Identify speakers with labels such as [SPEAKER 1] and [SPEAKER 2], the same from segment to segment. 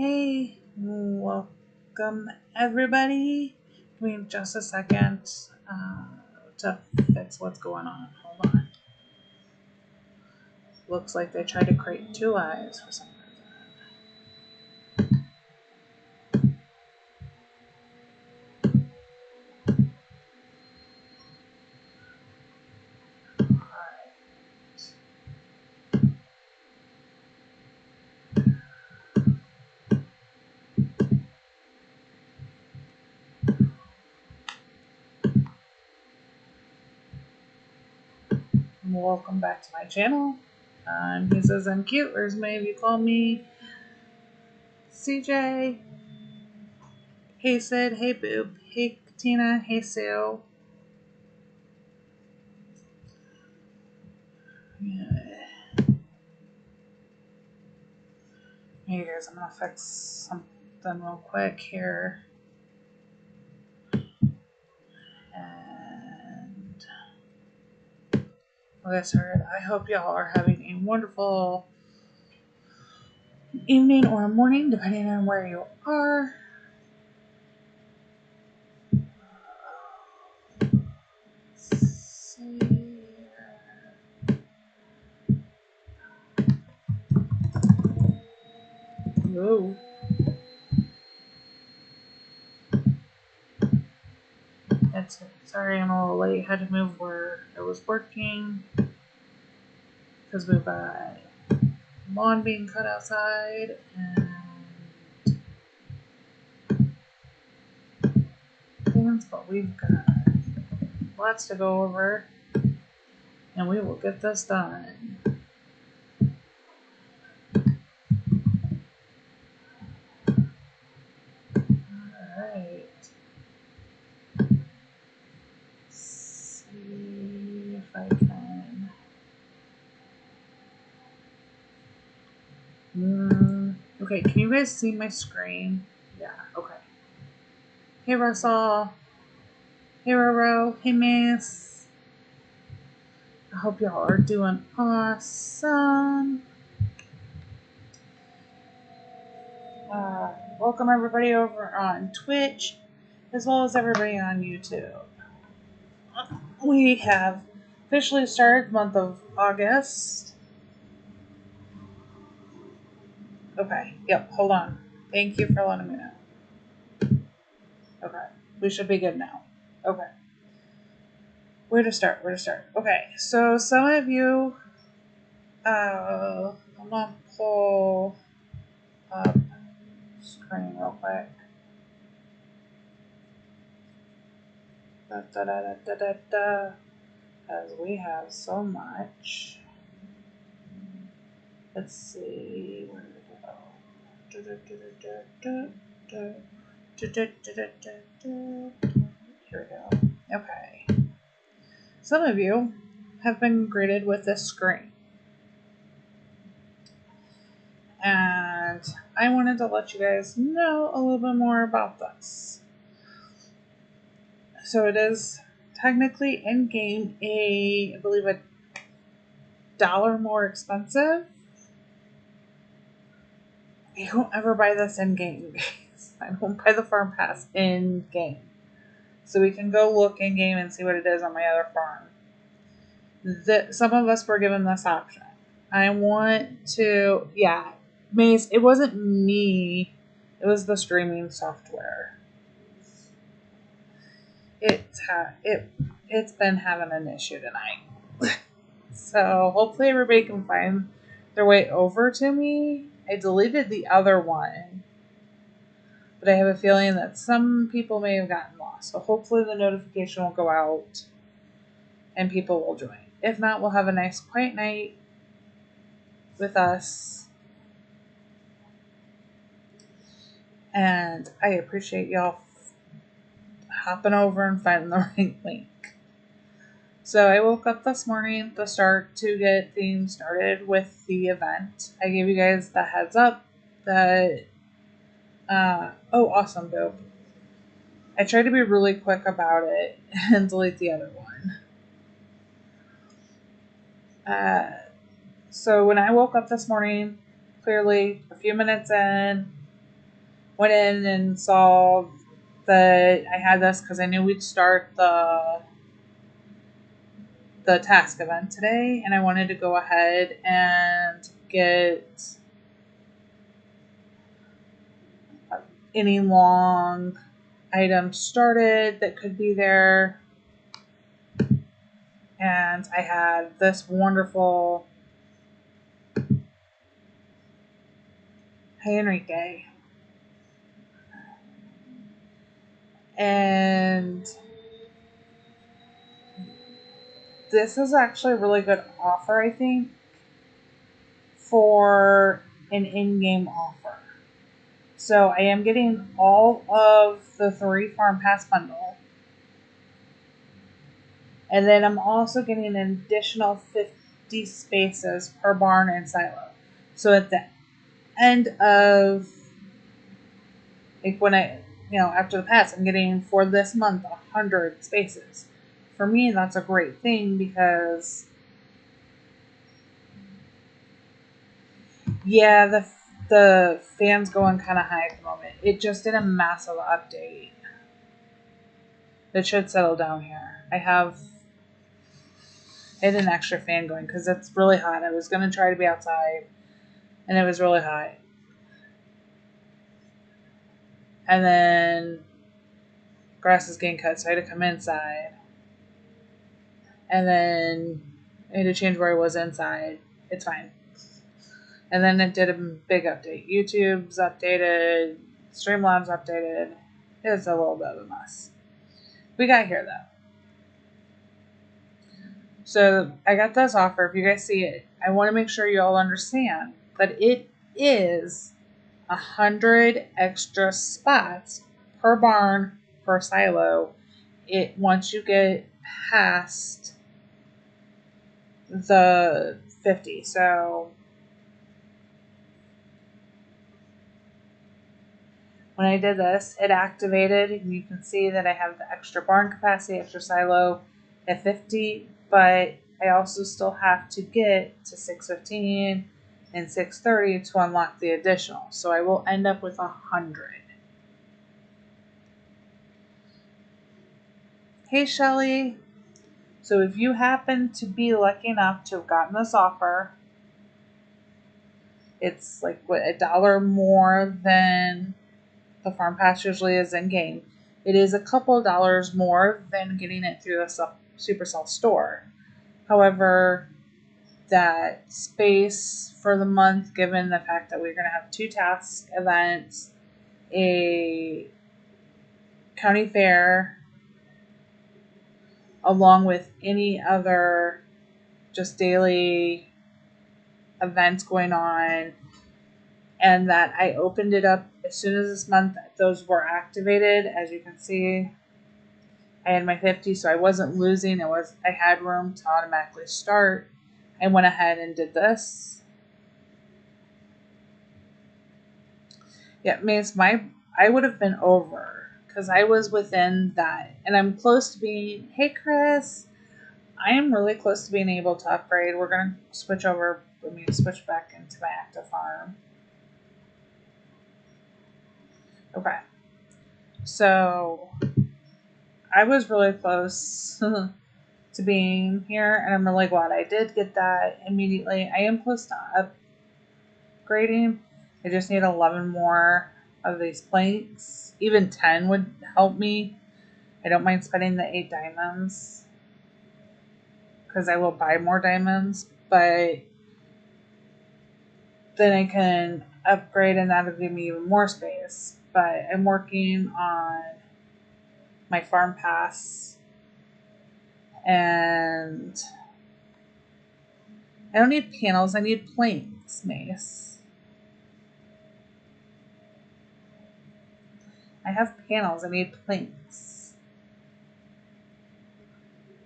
[SPEAKER 1] Hey, welcome everybody. Give me just a second to fix what's going on. Hold on. Looks like they tried to create two eyes for some reason. Welcome back to my channel. I'm hesezimcute, or as many of you call me, CJ. Hey Sid, hey Boob, hey Katina, hey Sue. Hey guys, I'm gonna fix something real quick here. And like I said, I hope y'all are having a wonderful evening or morning, depending on where you are. Let's see. Whoa. Sorry I'm a little late. Had to move where I was working because we've got lawn being cut outside and things, but we've got lots to go over and we will get this done. Alright. See if I can. Okay, can you guys see my screen? Yeah, okay. Hey Russell. Hey Roro. Hey Miss. I hope y'all are doing awesome. Welcome everybody over on Twitch, as well as everybody on YouTube. We have officially started the month of August. Okay, yep, hold on. Thank you for letting me know. Okay, we should be good now. Okay. Where to start? Okay, so some of you, I'm gonna pull up screen real quick. As we have so much. Let's see, where did it go? Here we go. Okay. Some of you have been greeted with this screen. And I wanted to let you guys know a little bit more about this. So it is technically in game I believe $1 more expensive. I don't ever buy this in game. I don't buy the farm pass in game. So we can go look in game and see what it is on my other farm. Some of us were given this option. I want to, Maze, it wasn't me. It was the streaming software. It's been having an issue tonight. So hopefully everybody can find their way over to me. I deleted the other one, but I have a feeling that some people may have gotten lost. So hopefully the notification will go out and people will join. If not, we'll have a nice quiet night with us. And I appreciate y'all hopping over and finding the right link. So I woke up this morning to get things started with the event. I gave you guys the heads up that, awesome, dope. I tried to be really quick about it and delete the other one. So when I woke up this morning, clearly a few minutes in, went in and saw that I had this because I knew we'd start the task event today, and I wanted to go ahead and get any long items started that could be there. And I had this wonderful Hey Enrique. And this is actually a really good offer, I think, for an in-game offer. So I am getting all of the 3 Farm Pass bundle. And then I'm also getting an additional 50 spaces per barn and silo. So at the end of, like when after the pass, I'm getting for this month 100 spaces. For me, that's a great thing because, yeah, the fan's going kind of high at the moment. It just did a massive update. It should settle down here. I had an extra fan going because it's really hot. I was going to try to be outside, and it was really hot. And then grass is getting cut, so I had to come inside. And then I had to change where I was inside. It's fine. And then it did a big update. YouTube's updated. Streamlabs updated. It's a little bit of a mess. We got here, though. So I got this offer. If you guys see it, I want to make sure you all understand that it is 100 extra spots per barn, per silo. Once you get past the 50. So when I did this, it activated, and you can see that I have the extra barn capacity, extra silo at 50, but I also still have to get to 615 and 630 to unlock the additional. So I will end up with 100. Hey, Shelly. So if you happen to be lucky enough to have gotten this offer, it's like $1 more than the Farm Pass usually is in game. It is a couple of dollars more than getting it through the Supercell store. However, that space for the month, given the fact that we're going to have 2 task events, a county fair, along with any other just daily events going on, and that I opened it up as soon as this month those were activated. As you can see, I had my 50, so I wasn't losing. I had room to automatically start. I went ahead and did this. Yeah, means I would have been over because I was within that, and I'm close to being. Hey, Chris, I am really close to being able to upgrade. We're gonna switch over. Let me switch back into my active farm. Okay. So I was really close to being here, and I'm really glad I did get that immediately. I am close to upgrading. I just need 11 more of these planks. Even 10 would help me. I don't mind spending the 8 diamonds because I will buy more diamonds, but then I can upgrade and that'll give me even more space. But I'm working on my farm pass, and I don't need panels, I need planks, Mace. I have panels, I need planks.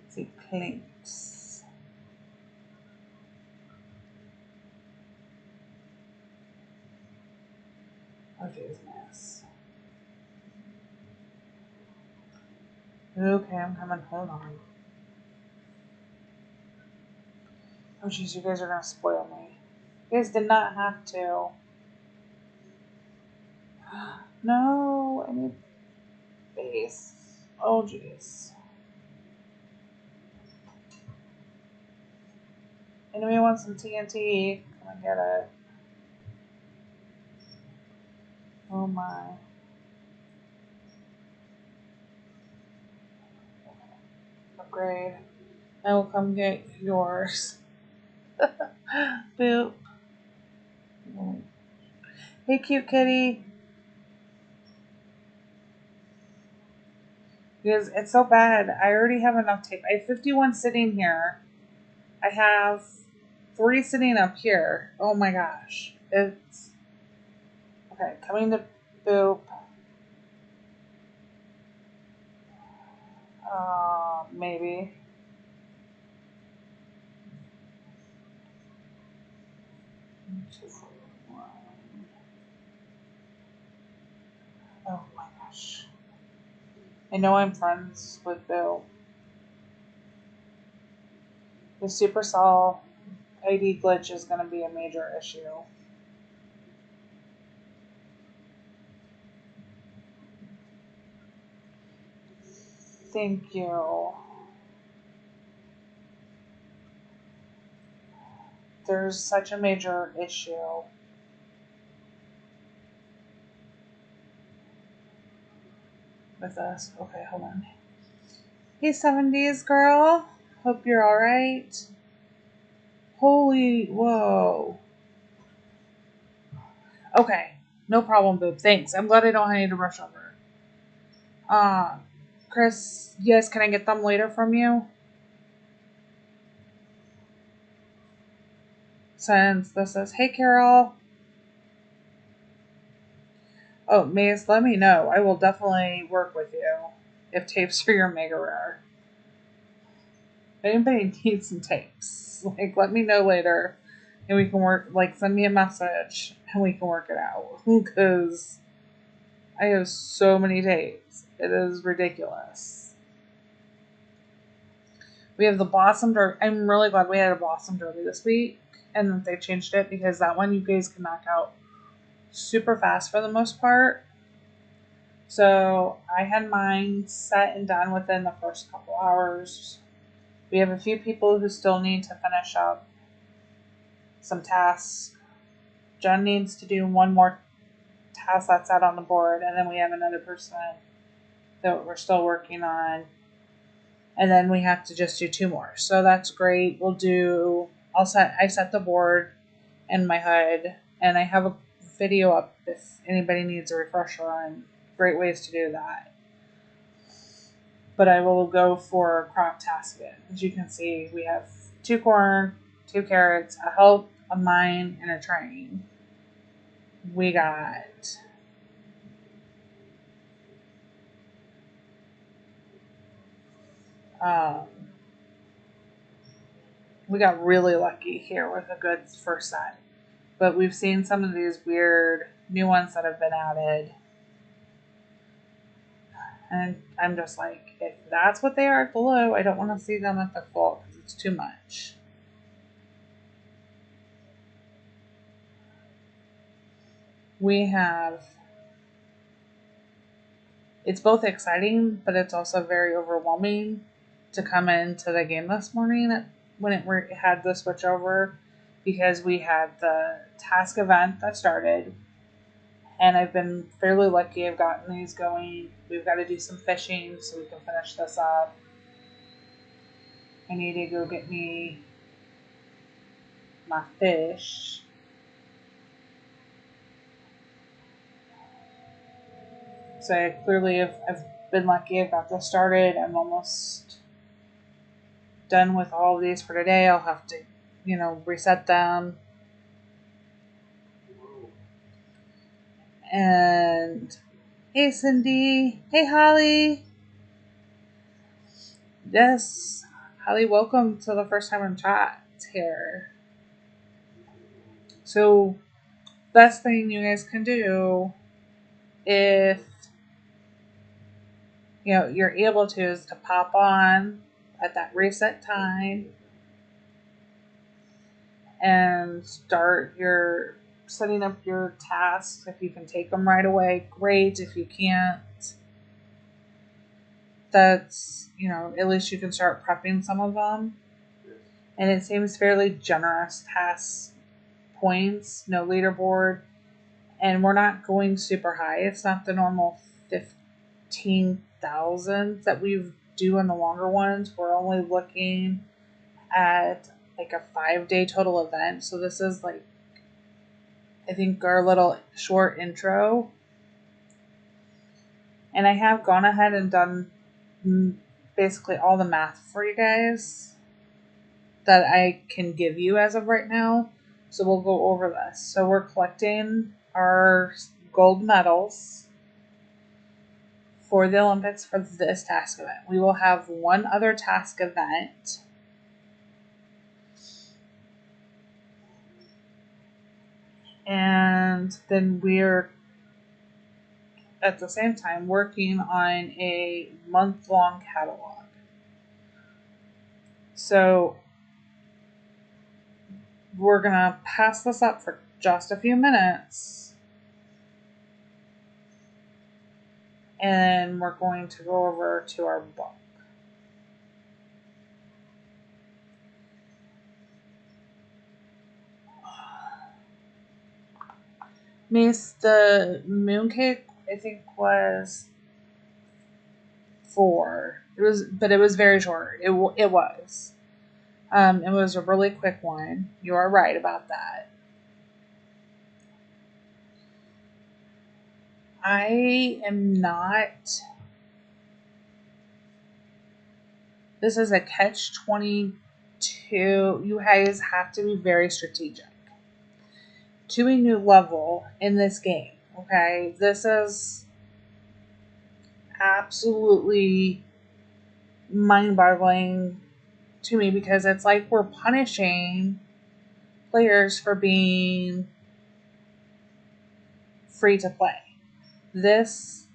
[SPEAKER 1] Let's see, planks. Oh, jeez, Mace. Okay, I'm coming, hold on. Oh, jeez, you guys are gonna spoil me. You guys did not have to. No, I need base. Oh, jeez. Anybody want some TNT? Come and get it. Oh my. Upgrade. I will come get yours. Boop. Hey, cute kitty. Because it's so bad. I already have enough tape. I have 51 sitting here. I have 3 sitting up here. Oh my gosh. It's... Okay, coming to Boop. Maybe. Oh my gosh. I know I'm friends with Bill. The Supercell ID glitch is going to be a major issue. Thank you. There's such a major issue. With us. Okay, hold on. Hey, 70s girl. Hope you're alright. Holy, whoa. Okay, no problem, boob. Thanks. I'm glad I don't need to rush over. Chris, yes, can I get them later from you? Since this is, hey, Carol. Oh, Maze, let me know. I will definitely work with you if tapes are your mega rare. If anybody needs some tapes, like, let me know later and we can work, like, send me a message and we can work it out. Because I have so many tapes. It is ridiculous. We have the Blossom Derby. I'm really glad we had a Blossom Derby this week and that they changed it because that one you guys can knock out super fast for the most part. So I had mine set and done within the first couple hours. We have a few people who still need to finish up some tasks. Jen needs to do one more task that's out on the board, and then we have another person that we're still working on. And then we have to just do 2 more. So that's great. I set the board and my HUD, and I have a video up if anybody needs a refresher on great ways to do that. But I will go for crop task again. As you can see, we have 2 corn, 2 carrots, a help, a mine, and a train. We got really lucky here with a good first set. But we've seen some of these weird new ones that have been added. And I'm just like, if that's what they are at the low, I don't want to see them at the full because it's too much. It's both exciting, but it's also very overwhelming to come into the game this morning when it had the switch over because we had the task event that started. And I've been fairly lucky. I've gotten these going. We've got to do some fishing so we can finish this up. I need to go get me my fish. So I've been lucky. I've got this started. I'm almost done with all of these for today. I'll have to, reset them. And hey, Cindy. Hey, Holly. Yes, Holly, welcome to the first time in chat here. So, best thing you guys can do if you're able to is to pop on at that reset time and start your setting up your tasks. If you can take them right away, great. If you can't, that's, at least you can start prepping some of them. And it seems fairly generous task points, no leaderboard. And we're not going super high. It's not the normal 15,000 that we do in the longer ones. We're only looking at like a 5-day total event. So this is like, I think, our little short intro. And I have gone ahead and done basically all the math for you guys that I can give you as of right now. So we'll go over this. So we're collecting our gold medals for the Olympics for this task event. We will have one other task event. And then we're at the same time working on a month-long catalog. So we're going to pass this up for just a few minutes. And we're going to go over to our book. Miss, the mooncake, I think, was 4. But it was very short. It was. It was a really quick one. You are right about that. I am not. This is a catch-22. You guys have to be very strategic to a new level in this game. Okay, this is absolutely mind-boggling to me because it's like we're punishing players for being free to play. This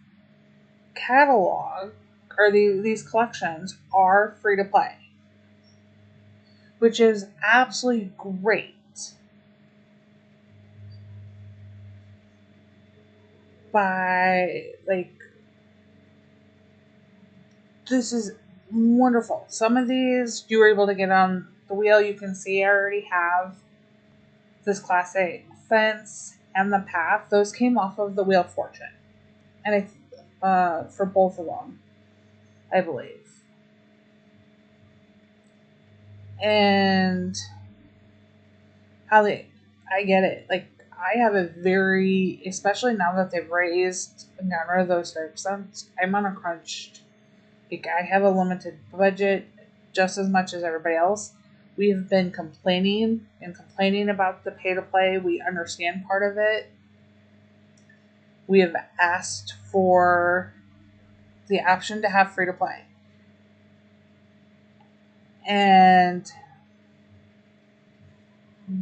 [SPEAKER 1] catalog or these collections are free to play, which is absolutely great. This is wonderful. Some of these you were able to get on the wheel. You can see I already have this classic fence and the path. Those came off of the Wheel of Fortune. And for both of them, I believe. And I get it. Like, I have a very, especially now that they've raised a number of those services, I'm on a crunch. Like, I have a limited budget just as much as everybody else. We have been complaining about the pay to play. We understand part of it. We have asked for the option to have free to play. And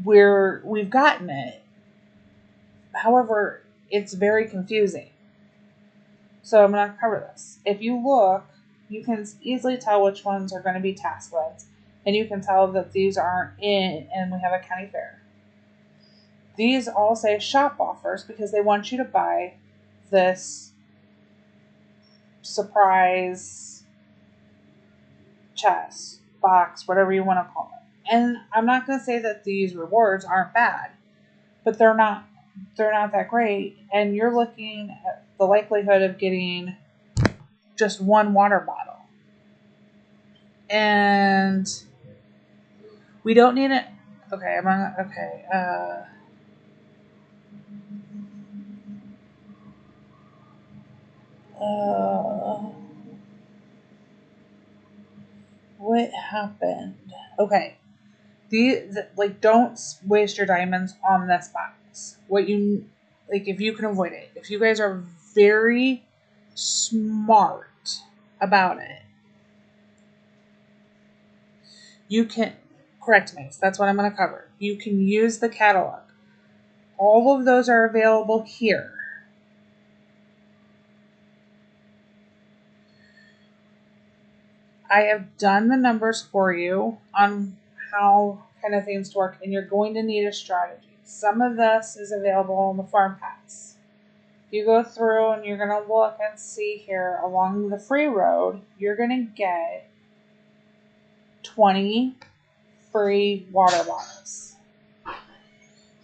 [SPEAKER 1] we've gotten it. However, it's very confusing. So I'm going to cover this. If you look, you can easily tell which ones are going to be task events. And you can tell that these aren't in, and we have a county fair. These all say shop offers because they want you to buy this surprise chest, box, whatever you want to call it. And I'm not going to say that these rewards aren't bad, but they're not that great. And you're looking at the likelihood of getting just one water bottle. And we don't need it. Okay, what happened? Okay. Don't waste your diamonds on this box. If you can avoid it. If you guys are very smart about it, you can, correct me, so that's what I'm going to cover. You can use the catalog. All of those are available here. I have done the numbers for you on how kind of things work, and you're going to need a strategy. some of this is available on the Farm Pass. If you go through and you're going to look and see here along the free road, you're going to get 20 free water bottles. But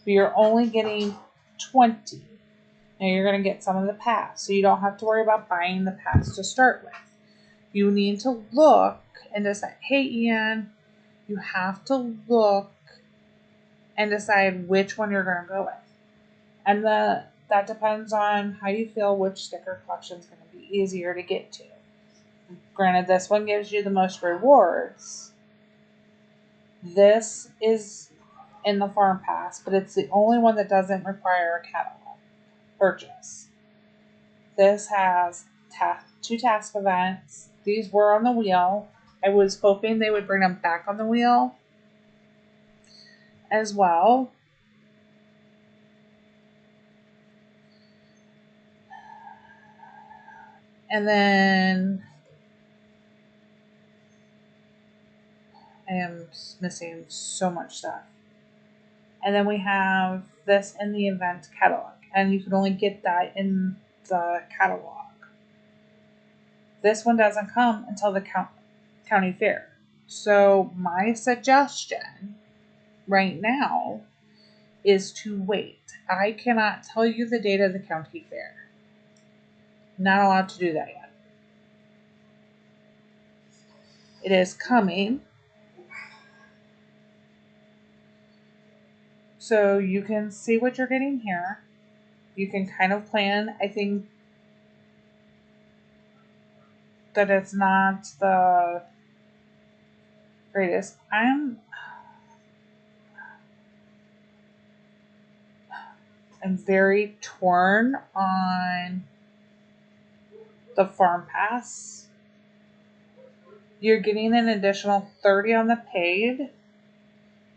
[SPEAKER 1] you're only getting 20. Now you're going to get some of the pass, so you don't have to worry about buying the pass to start with. You need to look and decide, hey Ian, you have to look and decide which one you're going to go with. And that depends on how you feel which sticker collection is going to be easier to get to. Granted, this one gives you the most rewards. This is in the Farm Pass, but it's the only one that doesn't require a catalog purchase. This has 2 task events. These were on the wheel. I was hoping they would bring them back on the wheel as well. And then I am missing so much stuff. And then we have this in the event catalog. And you can only get that in the catalog. This one doesn't come until the county fair. So my suggestion right now is to wait. I cannot tell you the date of the county fair. Not allowed to do that yet. It is coming. So you can see what you're getting here. You can kind of plan. I think that it's not the greatest. I'm very torn on the Farm Pass. You're getting an additional 30 on the paid.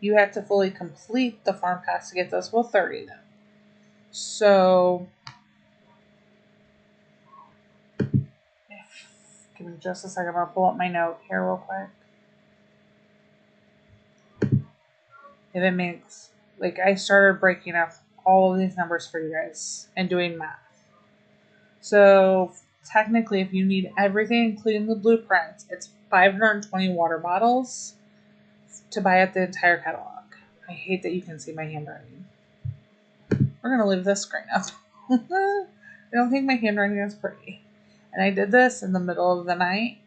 [SPEAKER 1] You have to fully complete the Farm Pass to get those. Well, 30 though. So, give me just a second. I'll pull up my note here real quick. If it makes, like, I started breaking up all of these numbers for you guys and doing math. So, technically, if you need everything, including the blueprints, it's 520 water bottles to buy at the entire catalog. I hate that you can see my handwriting. We're going to leave this screen up. I don't think my handwriting is pretty. And I did this in the middle of the night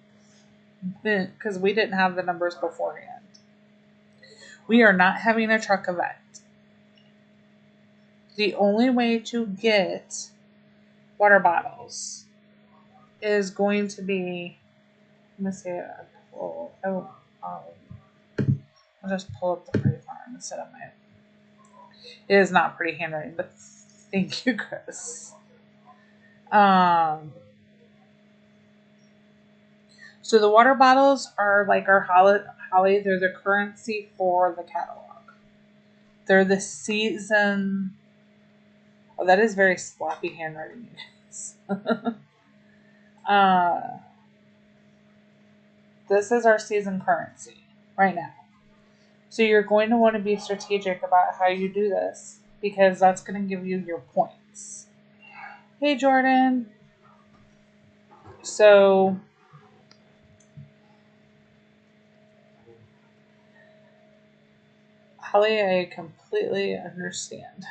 [SPEAKER 1] because we didn't have the numbers beforehand. We are not having a truck event. The only way to get water bottles is going to be, let me see, I'll just pull up the pretty farm instead of my, it is not pretty handwriting, but thank you, Chris. So the water bottles are like our Holly, they're the currency for the catalog. They're the season. Oh, that is very sloppy handwriting, you guys. This is our season currency right now. So you're going to want to be strategic about how you do this because that's going to give you your points. Hey, Jordan. So Holly, I completely understand.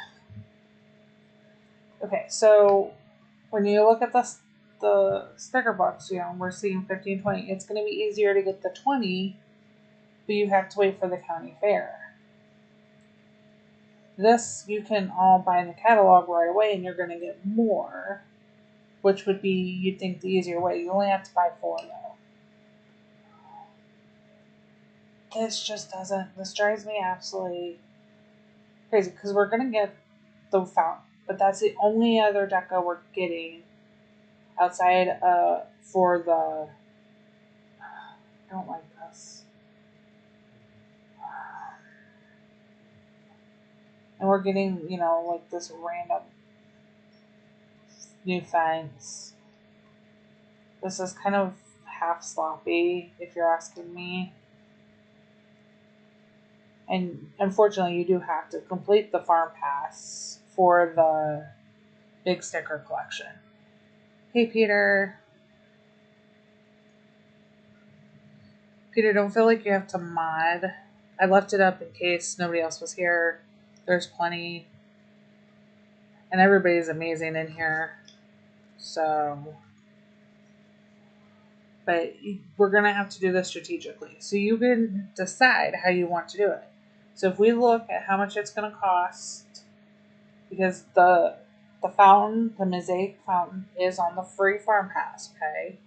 [SPEAKER 1] Okay, so when you look at the sticker books, we're seeing 15, 20. It's going to be easier to get the 20, but you have to wait for the county fair. This you can all buy in the catalog right away, and you're going to get more, which would be, you'd think, the easier way. You only have to buy 4, though. This just doesn't, this drives me absolutely crazy, because we're going to get the fountain, but that's the only other deco we're getting outside for the, I don't like this. And we're getting, like this random new fence. This is kind of half sloppy, if you're asking me. And unfortunately, you do have to complete the farm pass for the big sticker collection. Hey, Peter. Peter, don't feel like you have to mod. I left it up in case nobody else was here. There's plenty. And everybody's amazing in here. So, but we're going to have to do this strategically. So you can decide how you want to do it. So if we look at how much it's going to cost, because the fountain, the mosaic fountain, is on the free farm pass, okay?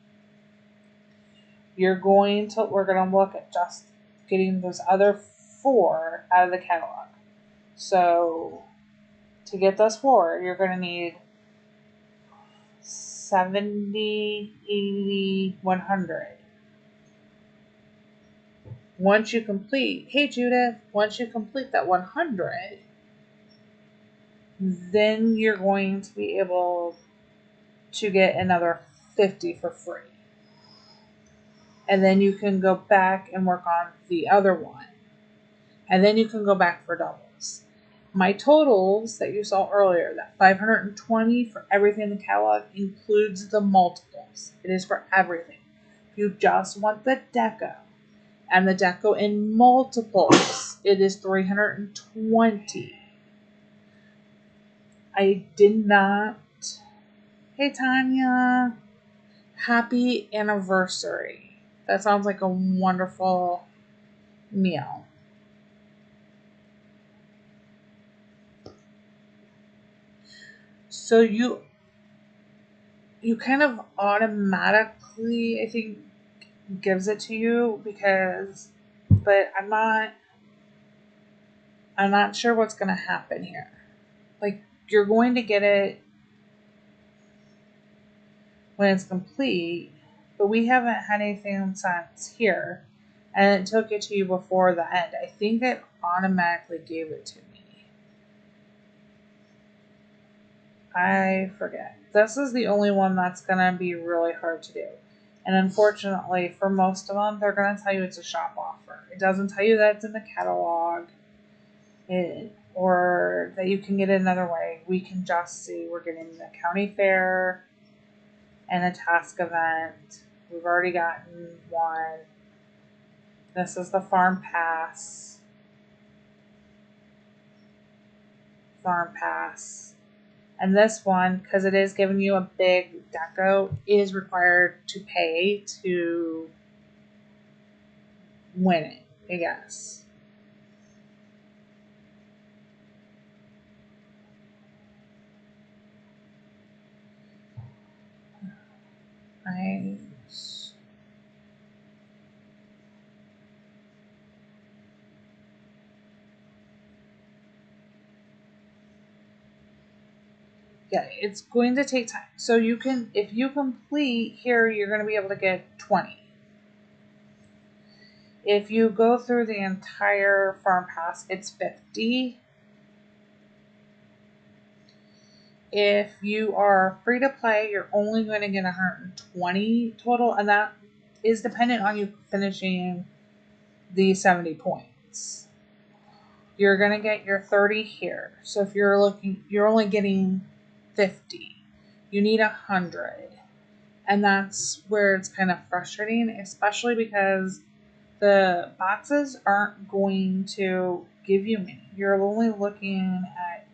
[SPEAKER 1] We're going to look at just getting those other 4 out of the catalog. So to get those 4, you're going to need 70, 80, 100. Once you complete, hey Judith, once you complete that 100, then you're going to be able to get another 50 for free. And then you can go back and work on the other one. And then you can go back for doubles. My totals that you saw earlier, that 520 for everything in the catalog, includes the multiples. It is for everything. If you just want the deco, and the deco in multiples, it is 320. I did not. Hey, Tanya. Happy anniversary. That sounds like a wonderful meal. So you kind of automatically, I think, gives it to you but I'm not sure what's going to happen here. Like, you're going to get it when it's complete, but we haven't had anything since here, and it took it to you before the end. I think it automatically gave it to me. I forget. This is the only one that's going to be really hard to do. And unfortunately, for most of them, they're going to tell you it's a shop offer. It doesn't tell you that it's in the catalog or that you can get it another way. We can just see we're getting the county fair and a task event. We've already gotten one. This is the farm pass. Farm pass. And this one, because it is giving you a big deco, is required to pay to win it, I guess. Yeah, it's going to take time. So you can, if you complete here, you're going to be able to get 20. If you go through the entire farm pass, it's 50. If you are free to play, you're only going to get 120 total, and that is dependent on you finishing the 70 points. You're going to get your 30 here. So if you're only getting 50. You need 100. And that's where it's kind of frustrating, especially because the boxes aren't going to give you many. You're only looking at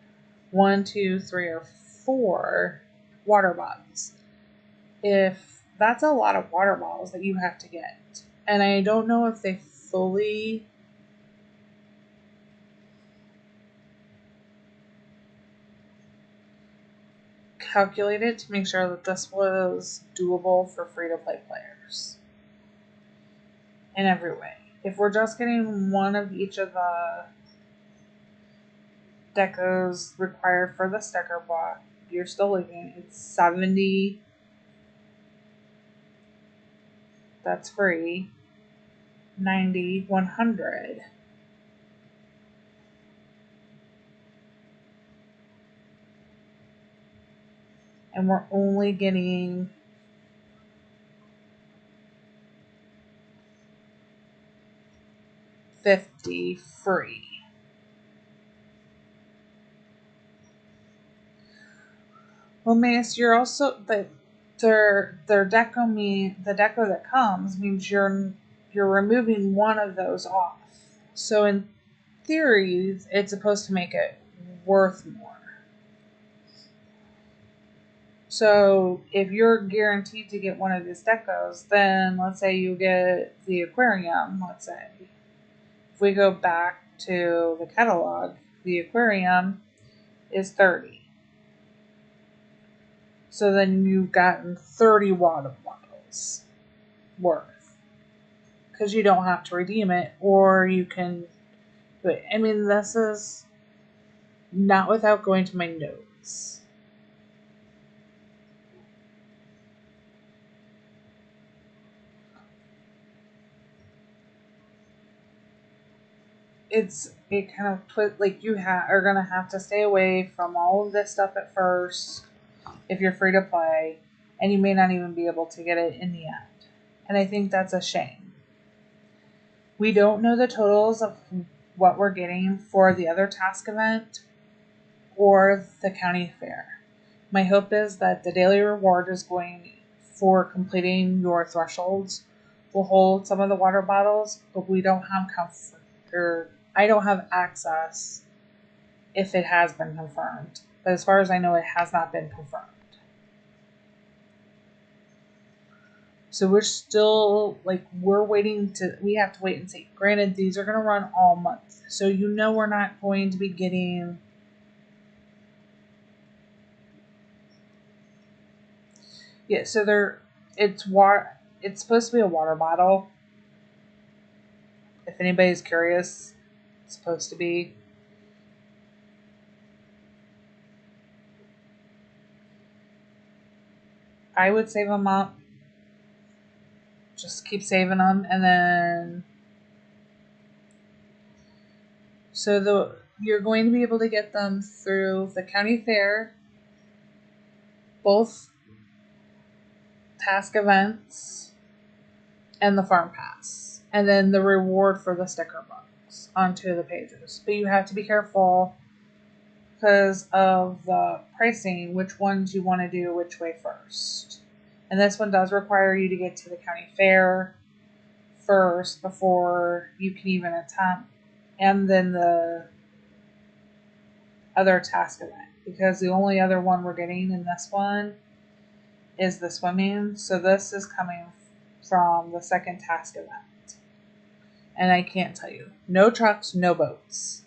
[SPEAKER 1] 1, 2, 3, or 4 water bottles. If that's a lot of water bottles that you have to get. And I don't know if they fully calculated to make sure that this was doable for free-to-play players in every way. If we're just getting one of each of the decos required for the sticker block, you're still looking at 70. That's free. 90, 100. And we're only getting $50 free. Well, Mace, you're also their deco the deco that comes means you're removing one of those off. So in theory, it's supposed to make it worth more. So if you're guaranteed to get one of these decos, then let's say you get the aquarium, let's say. If we go back to the catalog, the aquarium is $30. So then you've gotten 30 water bottles worth. Because you don't have to redeem it, or you can do it. I mean, this is not without going to my notes. It kind of put, like, you are going to have to stay away from all of this stuff at first if you're free to play, and you may not even be able to get it in the end. And I think that's a shame. We don't know the totals of what we're getting for the other task event or the county fair. My hope is that the daily reward is going for completing your thresholds will hold some of the water bottles, but we don't have comfort, or I don't have access if it has been confirmed. But as far as I know, it has not been confirmed. So we're still, we have to wait and see. Granted, these are going to run all month. So we're not going to be getting... Yeah, so it's supposed to be a water bottle. If anybody's curious, it's supposed to be. I would save them up. Just keep saving them, and then you're going to be able to get them through the county fair, both task events, and the farm pass, and then the reward for the sticker books on 2 of the pages. But you have to be careful because of the pricing, which ones you want to do which way first. And this one does require you to get to the county fair first before you can even attempt, and then the other task event, because the only other one we're getting in this one is the swimming. So this is coming from the second task event. And I can't tell you, no trucks, no boats.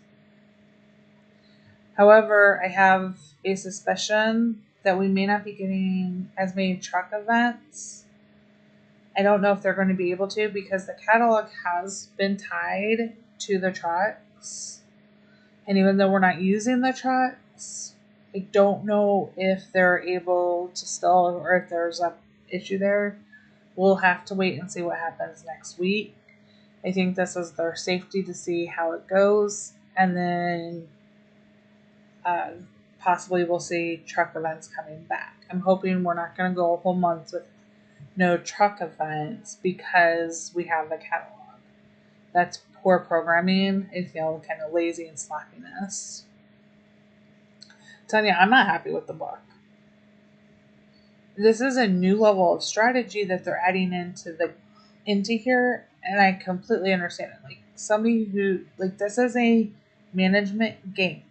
[SPEAKER 1] However, I have a suspicion that we may not be getting as many truck events. I don't know if they're going to be able to, because the catalog has been tied to the trucks. And even though we're not using the trucks, I don't know if they're able to still, or if there's an issue there. We'll have to wait and see what happens next week. I think this is their safety to see how it goes. And then possibly we'll see truck events coming back. I'm hoping we're not going to go a whole month with no truck events because we have the catalog. That's poor programming. I feel kind of lazy and sloppiness. Tanya, I'm not happy with the book. This is a new level of strategy that they're adding into here, and I completely understand it. Like, somebody who, like, this is a management game.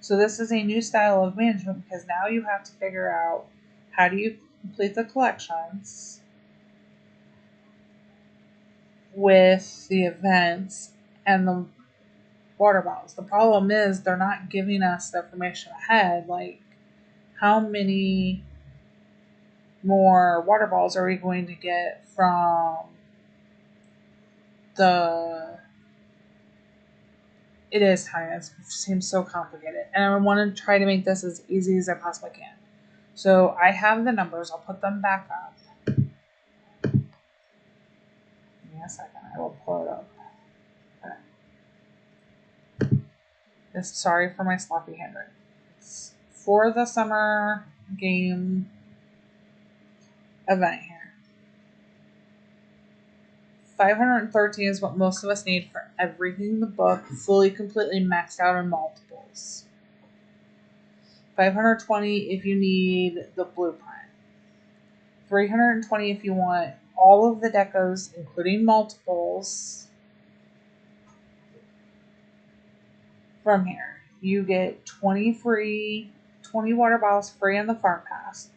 [SPEAKER 1] So this is a new style of management, because now you have to figure out how do you complete the collections with the events and the water bottles. The problem is they're not giving us the information ahead, like how many more water bottles are we going to get from it is time. It seems so complicated. And I want to try to make this as easy as I possibly can. So I have the numbers. I'll put them back up. Give me a second. I will pull it up. Okay. Sorry for my sloppy handwriting. It's for the summer game event here. 513 is what most of us need for everything in the book, fully, completely maxed out in multiples. 520 if you need the blueprint. 320 if you want all of the decos, including multiples. From here, you get 20 water bottles free on the Farm Pass,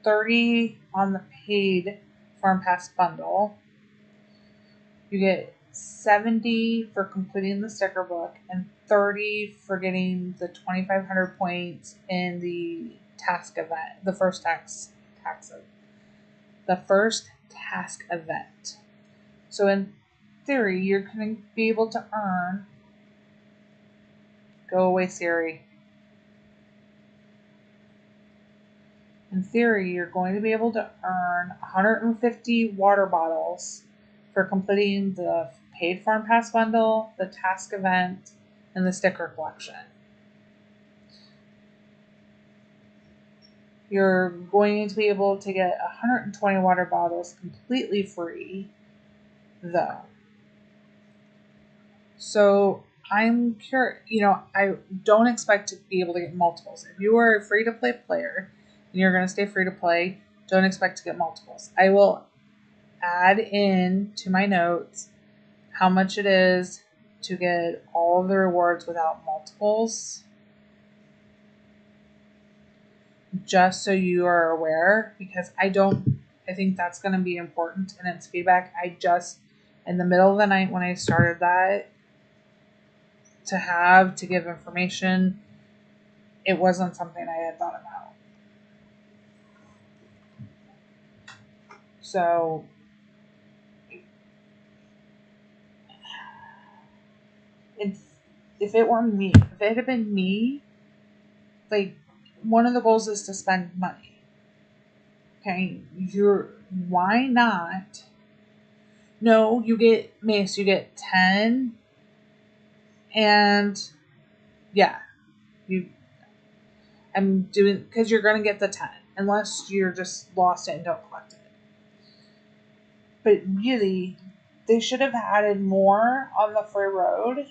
[SPEAKER 1] 30 on the paid Farm Pass bundle. You get 70 for completing the sticker book and 30 for getting the 2,500 points in the task event, the first task event. So in theory, you're going to be able to earn. Go away, Siri. In theory, you're going to be able to earn 150 water bottles for completing the paid Farm Pass bundle, the task event, and the sticker collection. You're going to be able to get 120 water bottles completely free, though. So I'm curious, I don't expect to be able to get multiples. If you are a free-to-play player and you're going to stay free-to-play, don't expect to get multiples. I will add in to my notes how much it is to get all of the rewards without multiples, just so you are aware, because I think that's going to be important in its feedback. In the middle of the night when I started that, to give information, it wasn't something I had thought about. So if it had been me, like, one of the goals is to spend money. Okay, why not? No, you get Mace, you get 10, and yeah, I'm doing, because you're gonna get the 10, unless you're just lost it and don't collect it. But really, they should have added more on the free road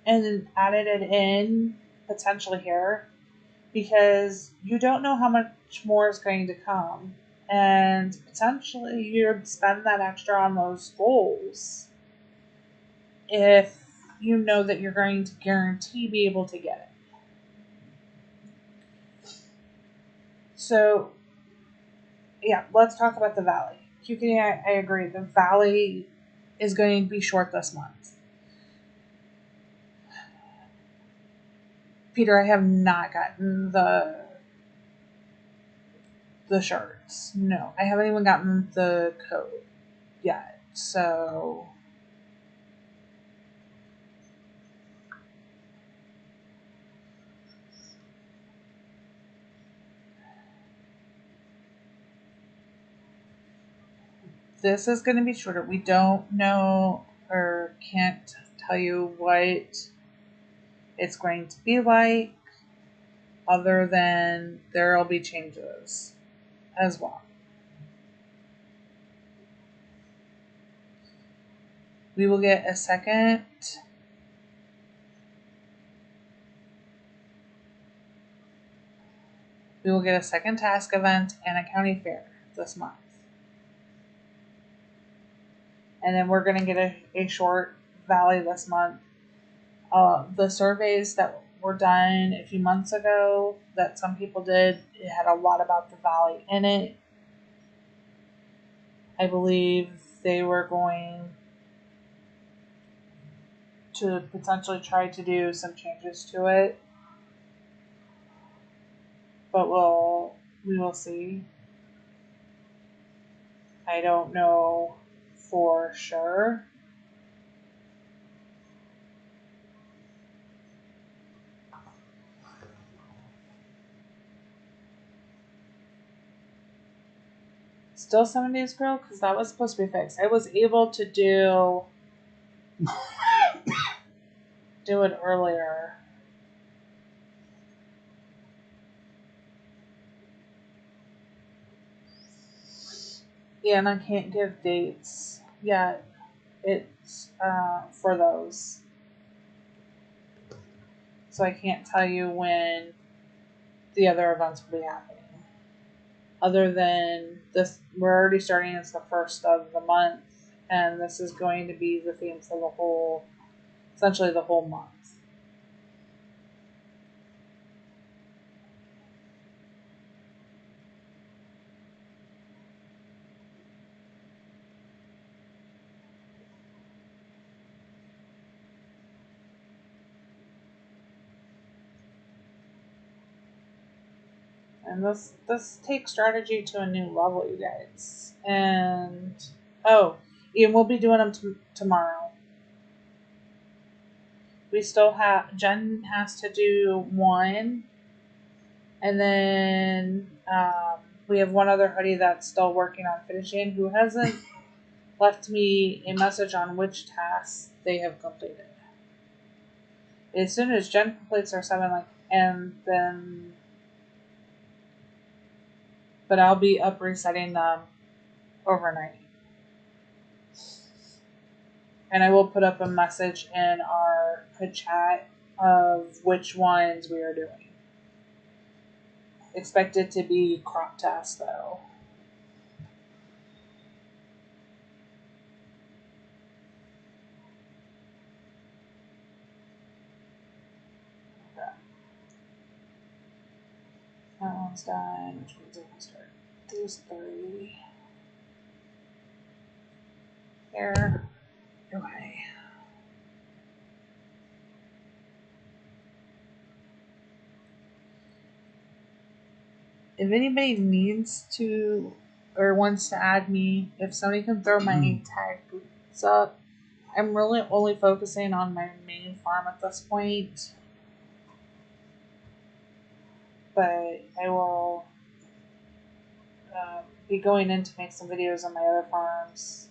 [SPEAKER 1] and then added it in potentially here, because you don't know how much more is going to come, and potentially you'd spend that extra on those goals if you know that you're going to guarantee be able to get it. So yeah, let's talk about the Valley. QKD, I agree. The Valley is going to be short this month. Peter, I have not gotten the shirts. No, I haven't even gotten the code yet. So this is going to be shorter. We don't know or can't tell you what it's going to be like, other than there will be changes as well. We will get a second task event and a county fair this month. And then we're going to get a short Valley this month. The surveys that were done a few months ago that some people did, it had a lot about the Valley in it. I believe they were going to potentially try to do some changes to it, but we will see. I don't know for sure. Still 7 days girl, because that was supposed to be fixed. I was able to do it earlier. Yeah, and I can't give dates yet. It's for those. So I can't tell you when the other events will be happening. Other than this, we're already starting as the first of the month, and this is going to be the theme for the whole, essentially the whole month. And this takes strategy to a new level, you guys. And Ian, we'll be doing them tomorrow. We still have Jen has to do one, and then we have one other hoodie that's still working on finishing, who hasn't left me a message on which tasks they have completed. As soon as Jen completes her 7, and then, but I'll be up resetting them overnight. And I will put up a message in our hood chat of which ones we are doing. Expect it to be crop tasks though. Okay. That one's done. Which one's I gonna start? These 3. There. Okay. If anybody needs to or wants to add me, if somebody can throw my tags up, I'm really only focusing on my main farm at this point. But I will be going in to make some videos on my other farms.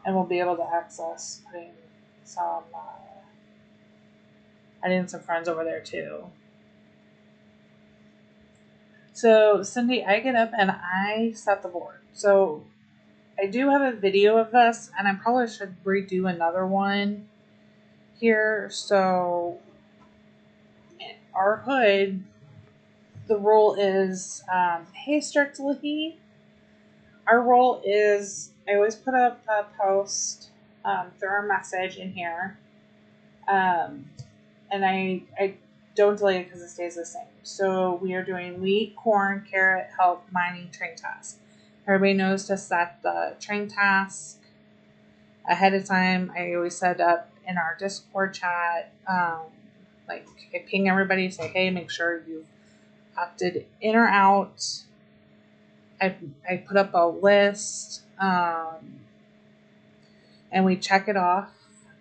[SPEAKER 1] And we'll be able to access putting some, adding some friends over there too. So, Cindy, I get up and I set the board. So, I do have a video of this, and I probably should redo another one here. So, our hood, the rule is, hey, Strictly. Our rule is, I always put up a post, through a message in here, and I don't delete it because it stays the same. So we are doing wheat, corn, carrot, help, mining, train task. Everybody knows to set the train task ahead of time. I always set up in our Discord chat, I ping everybody, say, hey, make sure you've opted in or out. I put up a list, and we check it off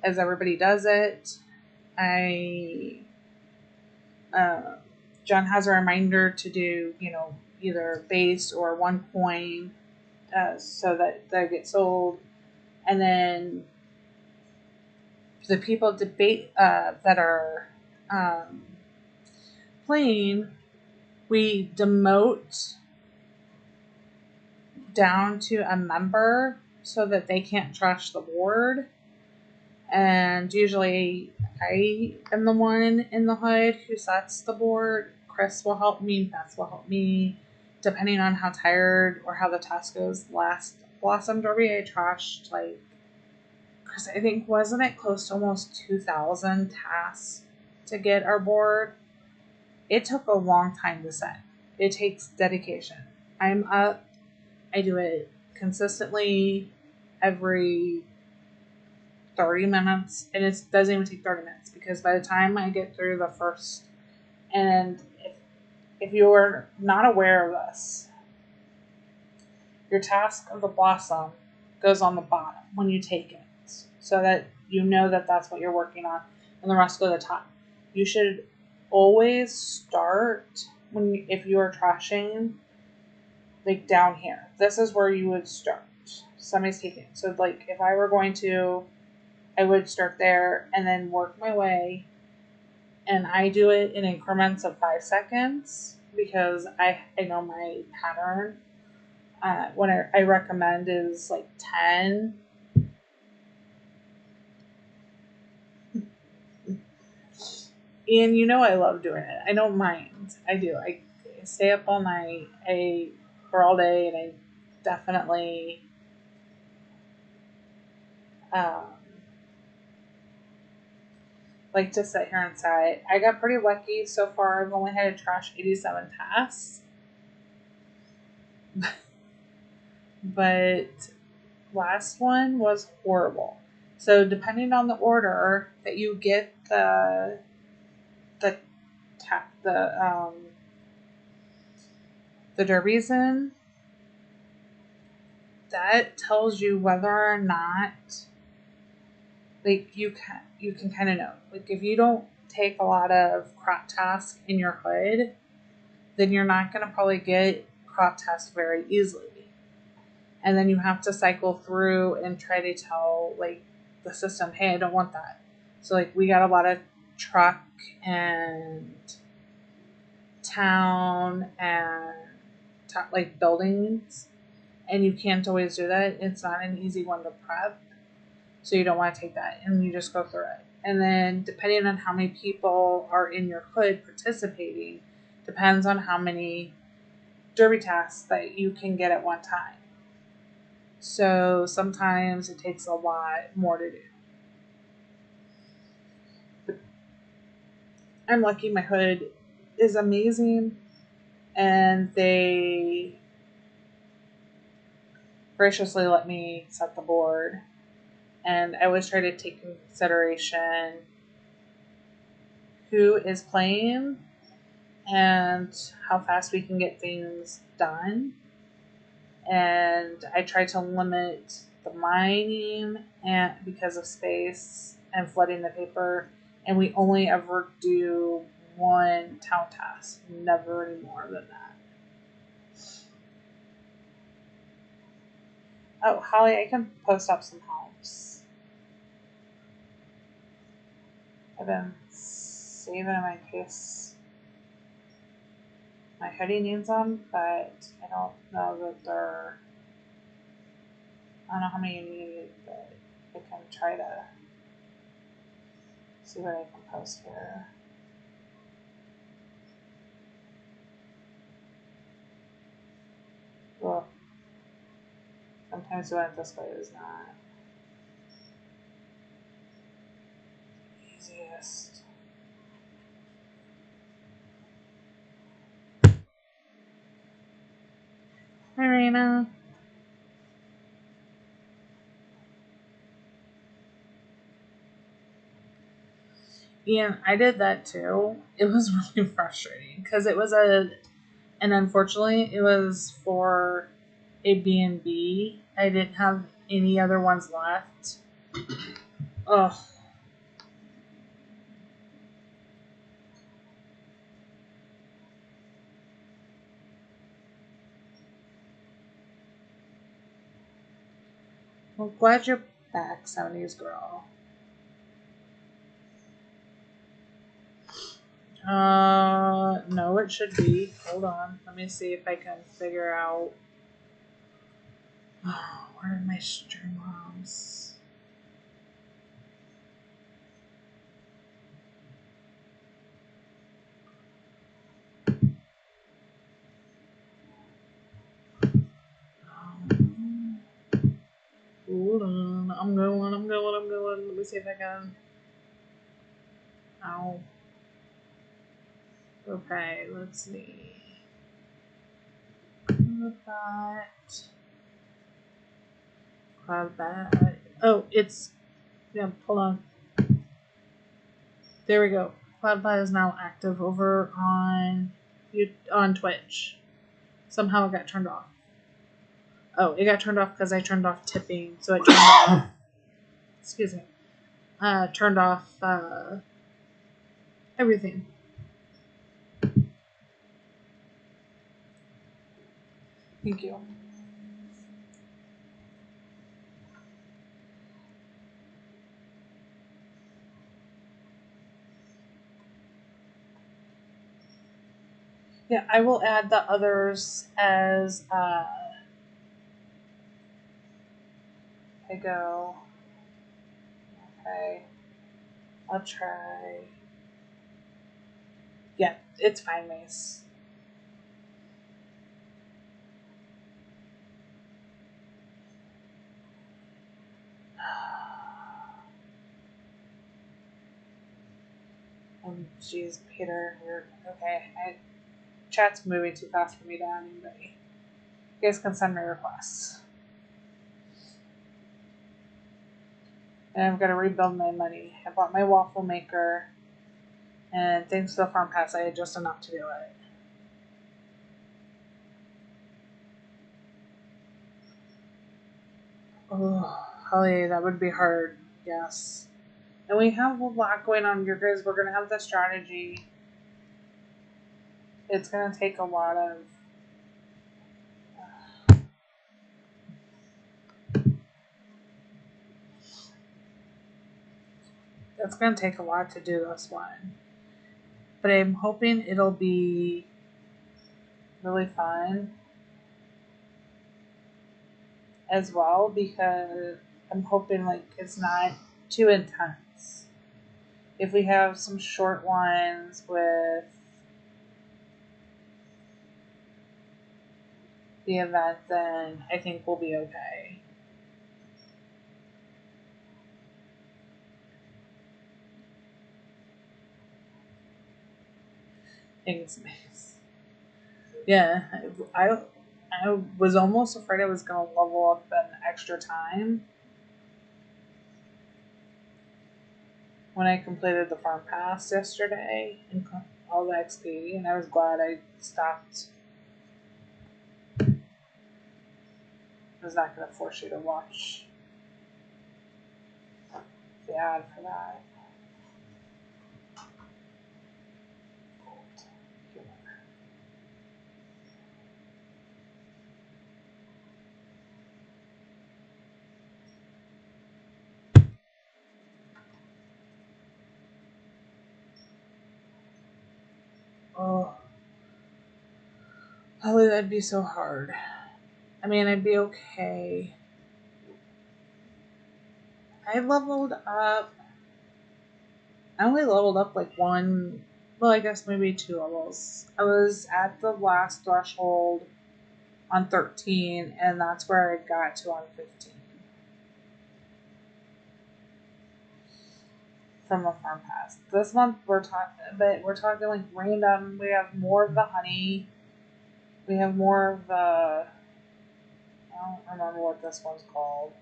[SPEAKER 1] as everybody does it. John has a reminder to do, either base or 1 coin, so that they get sold. And then the people that are playing, we demote down to a member so that they can't trash the board. And usually I am the one in the hood who sets the board. Chris will help me, Beth will help me, depending on how tired or how the task goes. Last Blossom Derby, I trashed Chris, I think, wasn't it close to almost 2,000 tasks to get our board? It took a long time to set. It takes dedication. I'm up, I do it consistently every 30 minutes, and it doesn't even take 30 minutes because by the time I get through the first, and if you're not aware of this, your task of the blossom goes on the bottom when you take it, so that you know that that's what you're working on, and the rest go to the top. You should always start if you are trashing, down here. This is where you would start. Somebody's taking. So if I were going to, I would start there and then work my way. And I do it in increments of 5 seconds because I know my pattern. what I recommend is like 10. And you know I love doing it. I don't mind. I do. I stay up all night. Or all day, and I definitely um, like to sit here and say I got pretty lucky so far. I've only had to trash 87 tasks, but last one was horrible. So depending on the order that you get the the derbies in, that tells you whether or not like you can kind of know. Like if you don't take a lot of crop tasks in your hood, then you're not going to probably get crop tasks very easily. And then you have to cycle through and try to tell like the system, hey, I don't want that. So like we got a lot of truck and town and like buildings, and you can't always do that. It's not an easy one to prep, so you don't want to take that, and you just go through it. And then depending on how many people are in your hood participating depends on how many derby tasks that you can get at one time. So sometimes it takes a lot more to do. But I'm lucky my hood is amazing, and they graciously let me set the board. And I always try to take into consideration who is playing and how fast we can get things done. And I try to limit the mining and because of space and flooding the paper. And we only ever do one town task, never any more than that. Oh, Holly, I can post up some helps. I've been saving them in case my hoodie needs them, but I don't know that they're. I don't know how many you need, but I can try to see what I can post here. Well, sometimes doing it this way is not easiest. Hi, Raina. Yeah, I did that too. It was really frustrating because it was and unfortunately it was for a B&B. I didn't have any other ones left. Ugh. Well, glad you're back, 70s girl. No, it should be. Hold on. Let me see if I can figure out. Oh, where are my Streamlabs? Hold on. I'm going. Let me see if I can. Ow. Okay, let's see. Cloud bat. Oh, it's. Yeah, hold on. There we go. Cloudbot is now active over on Twitch. Somehow it got turned off. Oh, it got turned off because I turned off tipping, so it turned off. Excuse me. Turned off everything. Thank you. Yeah, I will add the others as I go. Okay. I'll try. Yeah, it's fine, Mace. Jeez, Peter, you're okay. Chat's moving too fast for me to add anybody. You guys can send me requests. And I've got to rebuild my money. I bought my waffle maker, and thanks to the farm pass, I had just enough to do it. Oh, Holly, that would be hard. Yes. And we have a lot going on here, guys. We're going to have the strategy. It's going to take a lot of... It's going to take a lot to do this one. But I'm hoping it'll be really fun as well, because I'm hoping like it's not too intense. If we have some short ones with the event, then I think we'll be okay. Thanks, Mace. Yeah, I was almost afraid I was going to level up an extra time when I completed the farm pass yesterday and all the XP, and I was glad I stopped. I was not going to force you to watch the ad for that. Oh, Holly, that'd be so hard. I mean, I'd be okay. I leveled up. I only leveled up like one, well, I guess maybe 2 levels. I was at the last threshold on 13, and that's where I got to on 15 from the farm pass. This month we're talking like random. We have more of the honey. We have more of the. I don't remember what this one's called.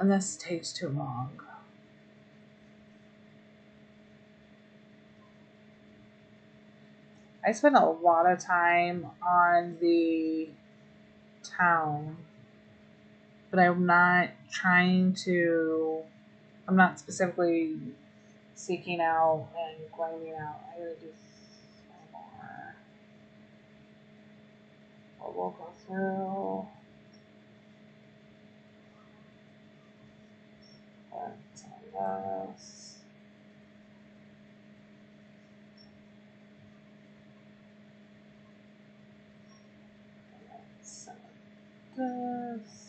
[SPEAKER 1] And this takes too long. I spent a lot of time on the town, but I'm not specifically seeking out and grinding out. I gotta do some more. But we'll go through. Some of this. Some of this.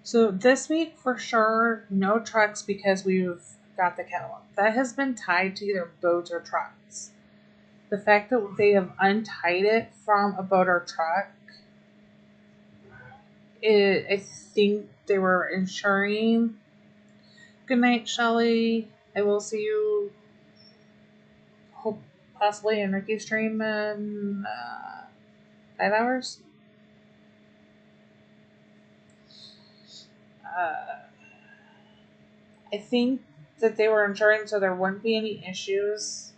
[SPEAKER 1] So this week for sure, no trucks because we've got the kettle. That has been tied to either boats or trucks. The fact that they have untied it from a boat or truck, I think they were ensuring. Good night, Shelly. I will see you possibly in Ricky's stream in 5 hours. I think that they were ensuring so there wouldn't be any issues,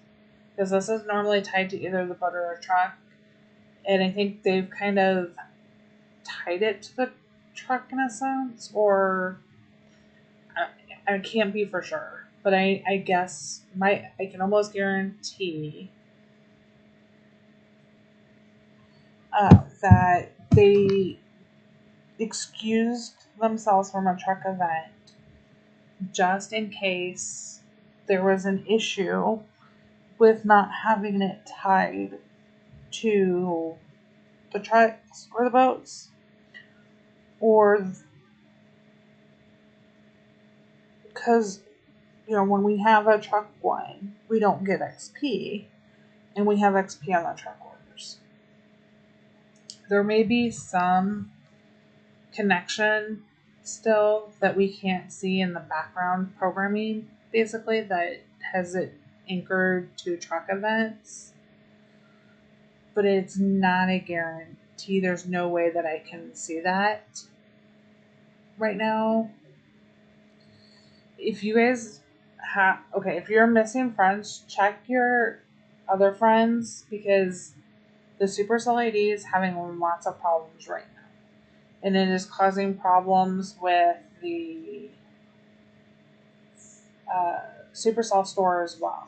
[SPEAKER 1] because this is normally tied to either the boat or a truck, and I think they've kind of tied it to the truck in a sense, or I can't be for sure, but I guess I can almost guarantee that they excused themselves from a truck event just in case there was an issue with not having it tied to the trucks or the boats, or because when we have a truck one, we don't get XP, and we have XP on the truck orders. There may be some connection still that we can't see in the background programming, basically, that has it anchored to truck events, but it's not a guarantee. There's no way that I can see that right now. If you guys if you're missing friends, check your other friends, because the Supercell ID is having lots of problems right now. And it is causing problems with the Supercell store as well.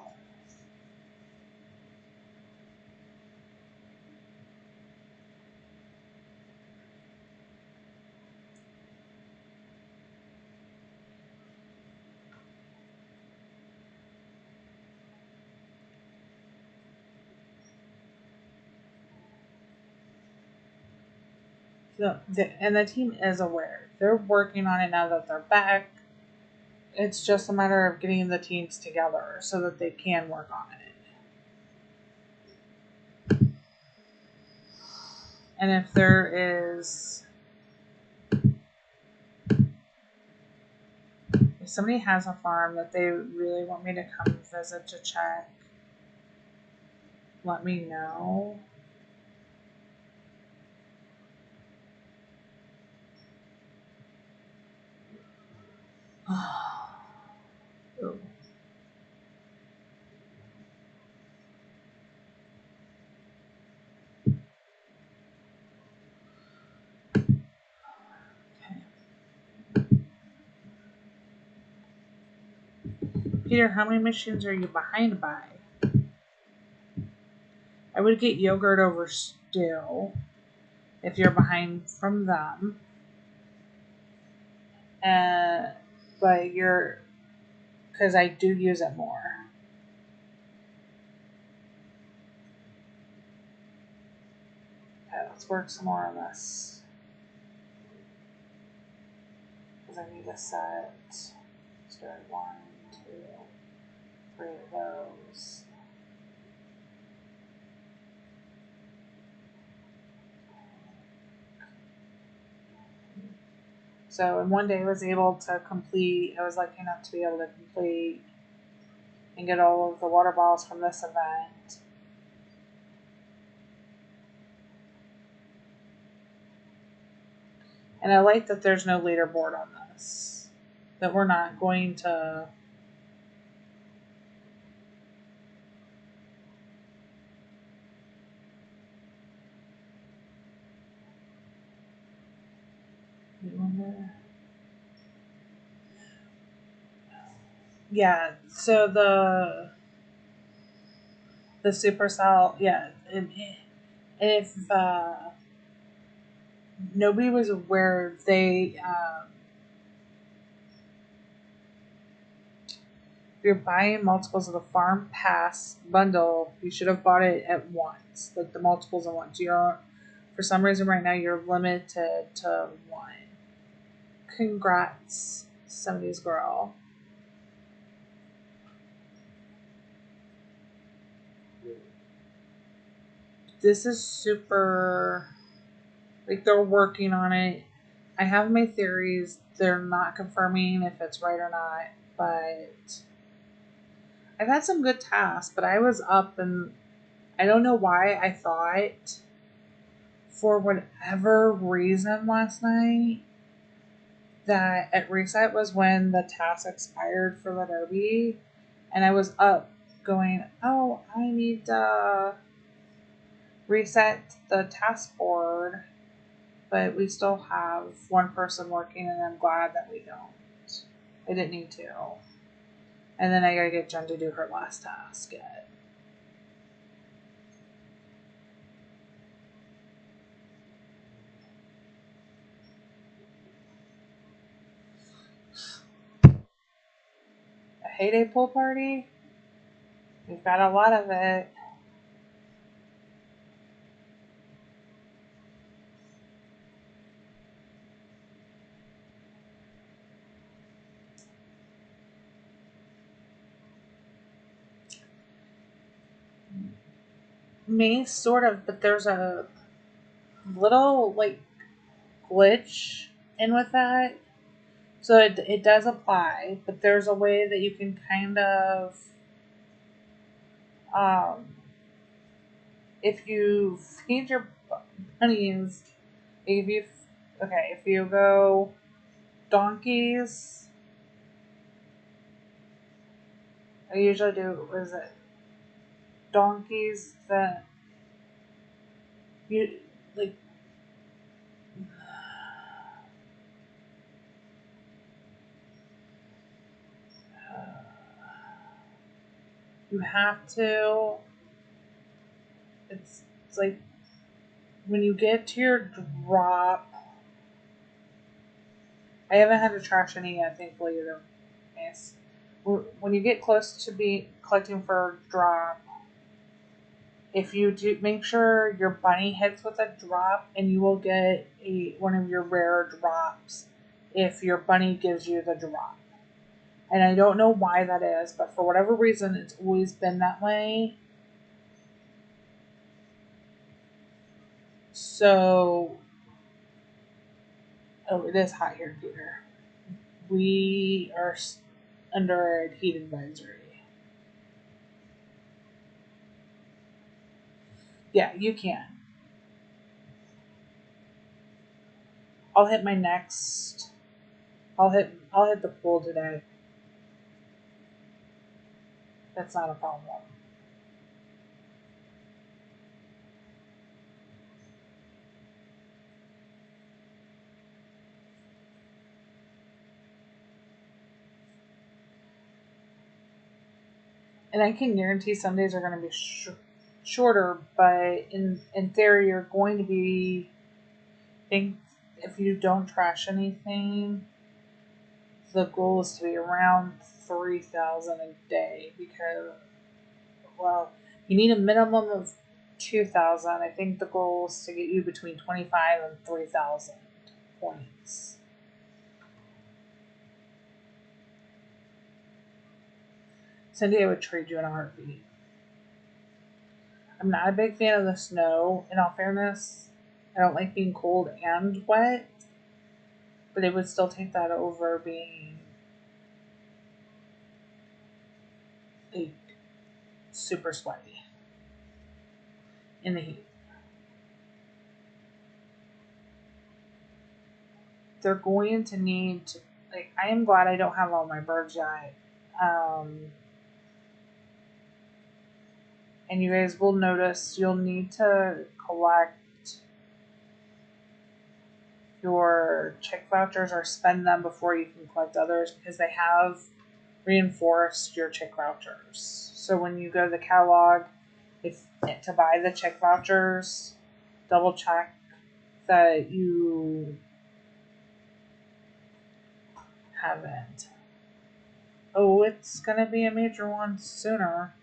[SPEAKER 1] So, and the team is aware. They're working on it now that they're back. It's just a matter of getting the teams together so that they can work on it. And if there is, if somebody has a farm that they really want me to come visit to check, let me know. Ooh. Peter, how many missions are you behind by? I would get yogurt over stew if you're behind from them. But because I do use it more. Okay, let's work some more on this. Because I need to set, start 1, 2, 3 of those. So in one day I was able to complete, I was lucky enough to be able to complete and get all of the water bottles from this event. And I like that there's no leaderboard on this. That we're not going to... Yeah, so the Supercell, yeah, if nobody was aware, if you're buying multiples of the Farm Pass bundle, you should have bought it at once, like the multiples at once. For some reason right now, you're limited to 1. Congrats, 70s girl. This is super, like, they're working on it. I have my theories. They're not confirming if it's right or not, but I've had some good tasks, but I was up and I don't know why I thought, for whatever reason last night, that at reset was when the task expired for the derby, and I was up going, oh, I need to reset the task board, but we still have one person working, and I'm glad that we don't. I didn't need to. And then I gotta get Jen to do her last task yet. heyday pool party. We've got a lot of it. Me, sort of, but there's a little, like, glitch in with that. So it does apply, but there's a way that you can kind of, um, if you feed your bunnies, if you go donkeys, I usually do, what is it? Donkeys that you, like, you have to, it's like, when you get to your drop, I haven't had to trash any yet, thankfully, either. Yes. When you get close to be collecting for drop, if you do, make sure your bunny hits with a drop, and you will get one of your rare drops if your bunny gives you the drop. And I don't know why that is, but for whatever reason, it's always been that way. So, oh, it is hot here, Peter. We are under a heat advisory. Yeah, you can. I'll hit my next. I'll hit the pool today. That's not a problem. And I can guarantee some days are going to be shorter, but in theory, you're going to be. If you don't trash anything, the goal is to be around 3,000 a day because, well, you need a minimum of 2,000. I think the goal is to get you between 25 and 3,000 points. Cindy, I would trade you in a heartbeat. I'm not a big fan of the snow, in all fairness. I don't like being cold and wet, but it would still take that over being like super sweaty in the heat. They're going to need to, like, I am glad I don't have all my birds yet. And you guys will notice you'll need to collect your chick vouchers or spend them before you can collect others because they have reinforced your chick vouchers. So when you go to the catalog, if to buy the chick vouchers, double check that you haven't. Oh, it's gonna be a major one sooner.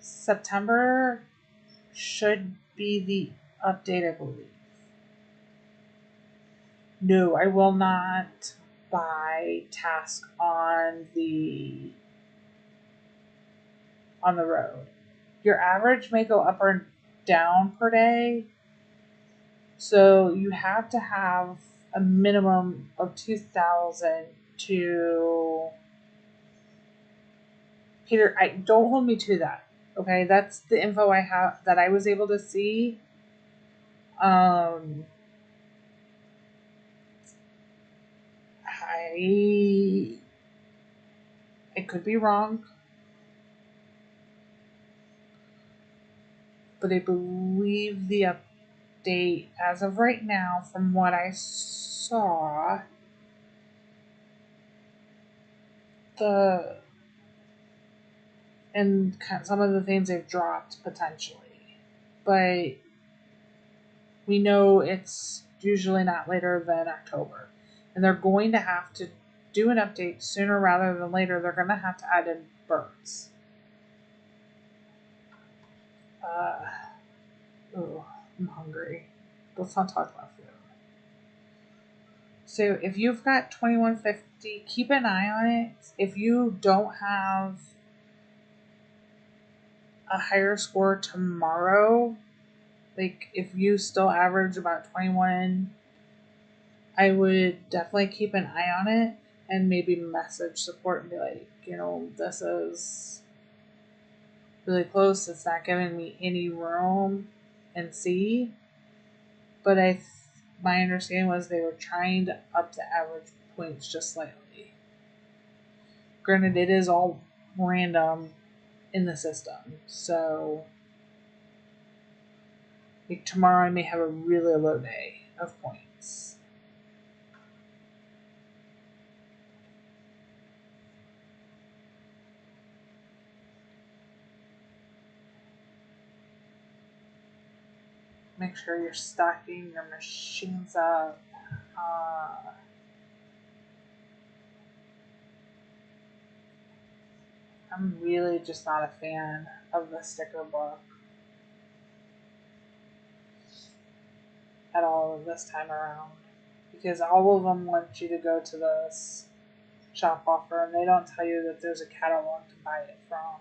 [SPEAKER 1] September should be the update, I believe. No, I will not buy task on the road. Your average may go up or down per day, so you have to have a minimum of 2,000 to. Peter, don't hold me to that. Okay, that's the info I have that I was able to see. I could be wrong, but I believe the update as of right now, from what I saw, and some of the things they've dropped potentially, but we know it's usually not later than October. And they're going to have to do an update sooner rather than later. They're going to have to add in birds. I'm hungry. Let's not talk about food. So if you've got 2150, keep an eye on it. If you don't have a higher score tomorrow, like if you still average about 21, I would definitely keep an eye on it and maybe message support and be like, this is really close. It's not giving me any room and see. But my understanding was they were trying to up the average points just slightly. Granted, it is all random in the system. So like tomorrow I may have a really low day of points. Make sure you're stocking your machines up. I'm really just not a fan of the sticker book at all this time around. Because all of them want you to go to this shop offer and they don't tell you that there's a catalog to buy it from.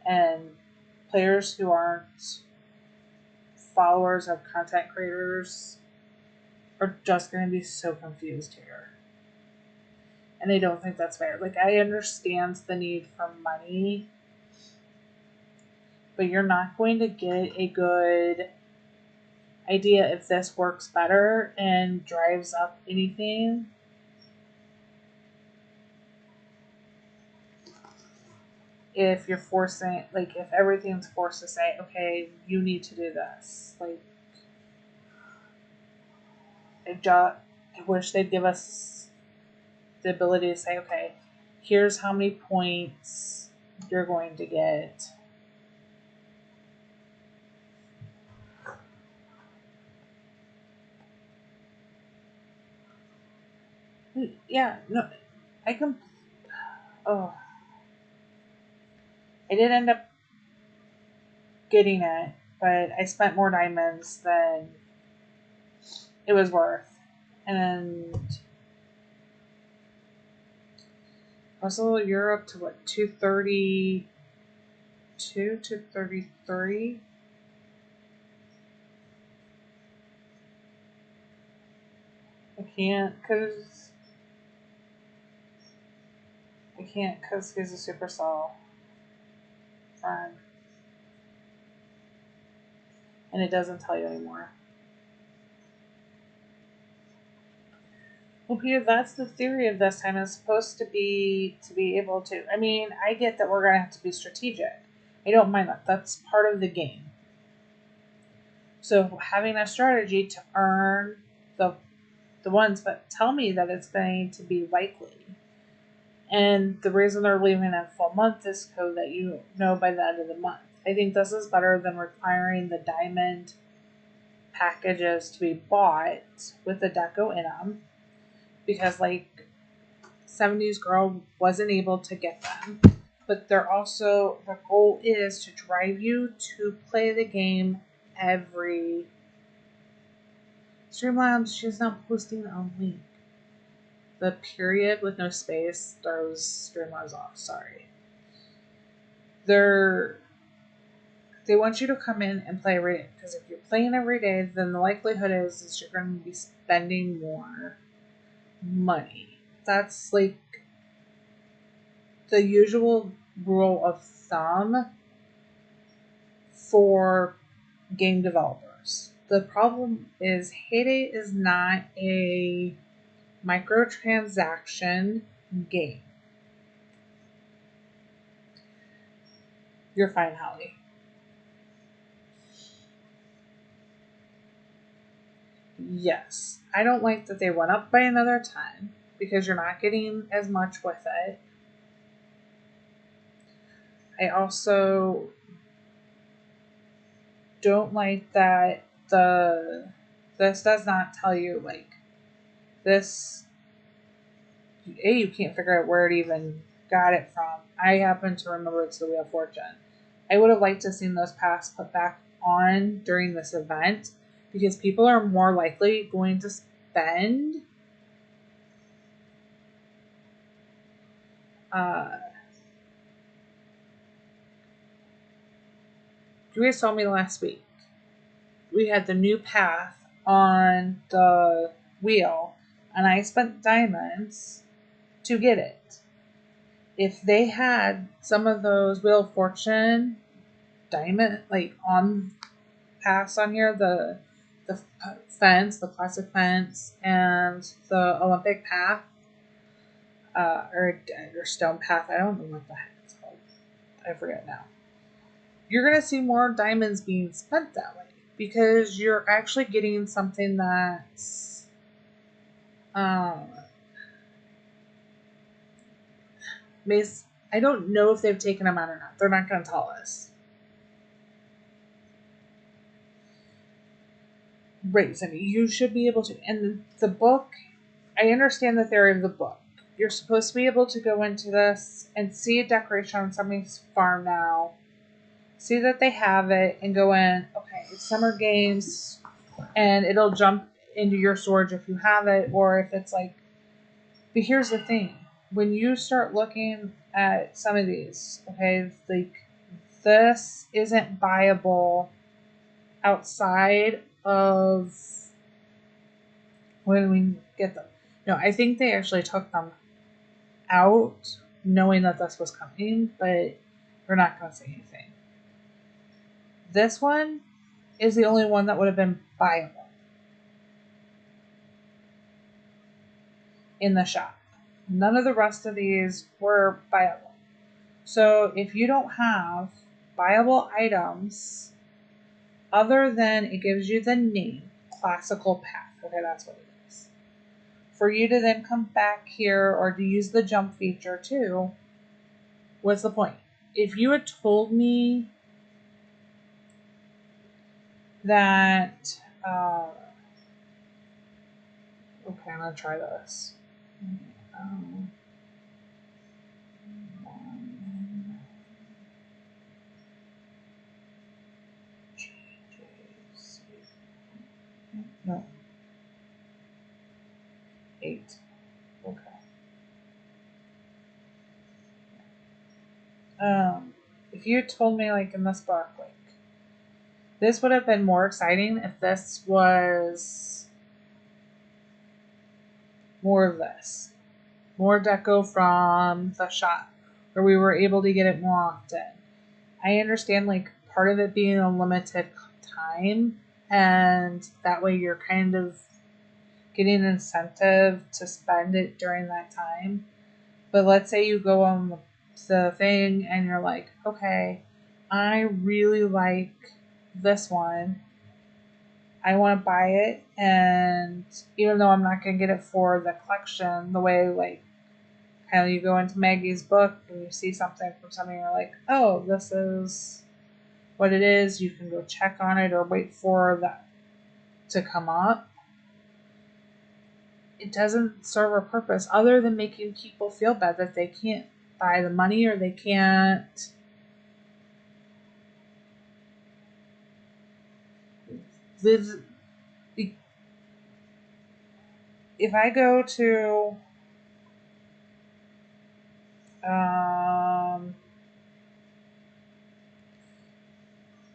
[SPEAKER 1] And players who aren't followers of content creators are just going to be so confused here. And I don't think that's fair. Like, I understand the need for money, but you're not going to get a good idea if this works better and drives up anything if you're forcing, like, if everything's forced to say, okay, you need to do this. Like, I wish they'd give us the ability to say, okay, here's how many points you're going to get. Yeah, no, I can. Oh, I did end up getting it, but I spent more diamonds than it was worth. And also Europe to what, 232 to 33? I can't because he's a Supercell friend. And it doesn't tell you anymore. Well, Peter, that's the theory of this time. It's supposed to be able to. I mean, I get that we're going to have to be strategic. I don't mind that. That's part of the game. So having a strategy to earn the ones, but tell me that it's going to be likely. And the reason they're leaving a full month is so that you know by the end of the month. I think this is better than requiring the diamond packages to be bought with the deco in them. Because, like, 70s Girl wasn't able to get them. But they're also, the goal is to drive you to play the game every Streamlabs. She's not posting a link. The period with no space throws Streamlabs off. Sorry. They want you to come in and play every day. Because if you're playing every day, then the likelihood is you're going to be spending more money. That's like the usual rule of thumb for game developers. The problem is Heyday is not a microtransaction game. You're fine, Holly. Yes. I don't like that they went up by another 10 because you're not getting as much with it. I also don't like that this does not tell you, like, This, you can't figure out where it even got it from. I happen to remember it's the Wheel of Fortune. I would have liked to have seen those paths put back on during this event because people are more likely going to spend you guys saw me last week. We had the new path on the wheel, and I spent diamonds to get it. If they had some of those Wheel of Fortune diamond, like on paths on here, the fence, the classic fence, and the Olympic path, or stone path, I don't know what the heck it's called. I forget now. You're going to see more diamonds being spent that way because you're actually getting something that's I don't know if they've taken them out or not. They're not going to tell us. Right, Cindy, you should be able to. And the book, I understand the theory of the book. You're supposed to be able to go into this and see a decoration on somebody's farm now, see that they have it, and go in, okay, it's summer games, and it'll jump into your storage if you have it, or if it's like, but here's the thing. When you start looking at some of these, okay, like this isn't buyable outside of when we get them. No, I think they actually took them out knowing that this was coming, but we're not going to say anything. This one is the only one that would have been buyable in the shop. None of the rest of these were buyable. So if you don't have buyable items, other than it gives you the name, classical path, okay, that's what it is. For you to then come back here or to use the jump feature too, what's the point? If you had told me that, okay, I'm going to try this. No. 8. Okay. If you told me, like, in this book, like, this would have been more exciting if this was more of this. More deco from the shop, where we were able to get it more often. I understand, like, part of it being a limited time, and that way you're kind of getting an incentive to spend it during that time. But let's say you go on the thing and you're like, okay, I really like this one. I want to buy it, and even though I'm not going to get it for the collection, the way, like, kind of you go into Maggie's book and you see something from something, you're like, oh, this is what it is. You can go check on it or wait for that to come up. It doesn't serve a purpose other than making people feel bad that they can't buy the money or they can't live. If I go to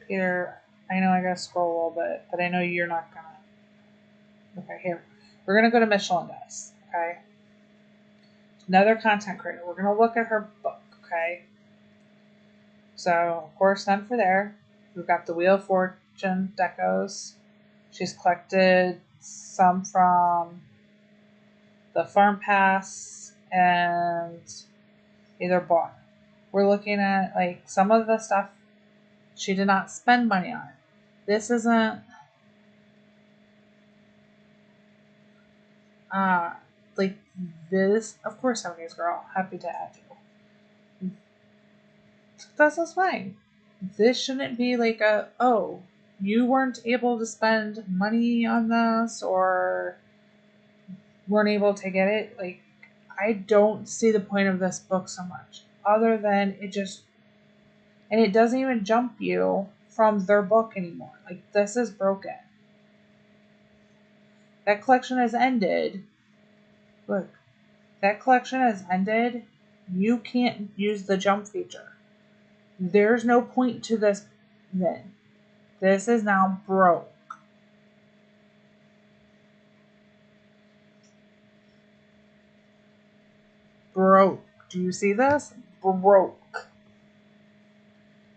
[SPEAKER 1] Peter, I know I gotta scroll a little bit, but I know you're not gonna. Okay, here. We're gonna go to Michelin Dice, okay? Another content creator. We're gonna look at her book, okay? So, of course, none for there. We've got the Wheel of Fortune decos. She's collected some from the Farm Pass and either bought. We're looking at, like, some of the stuff she did not spend money on. This isn't like this. Of course, 70s girl, happy to have you. That's fine. This shouldn't be like a, oh, you weren't able to spend money on this, or weren't able to get it, like, I don't see the point of this book so much. Other than it just, and it doesn't even jump you from their book anymore. Like, this is broken. That collection has ended. Look, that collection has ended. You can't use the jump feature. There's no point to this then. This is now broke. Broke. Do you see this? Broke.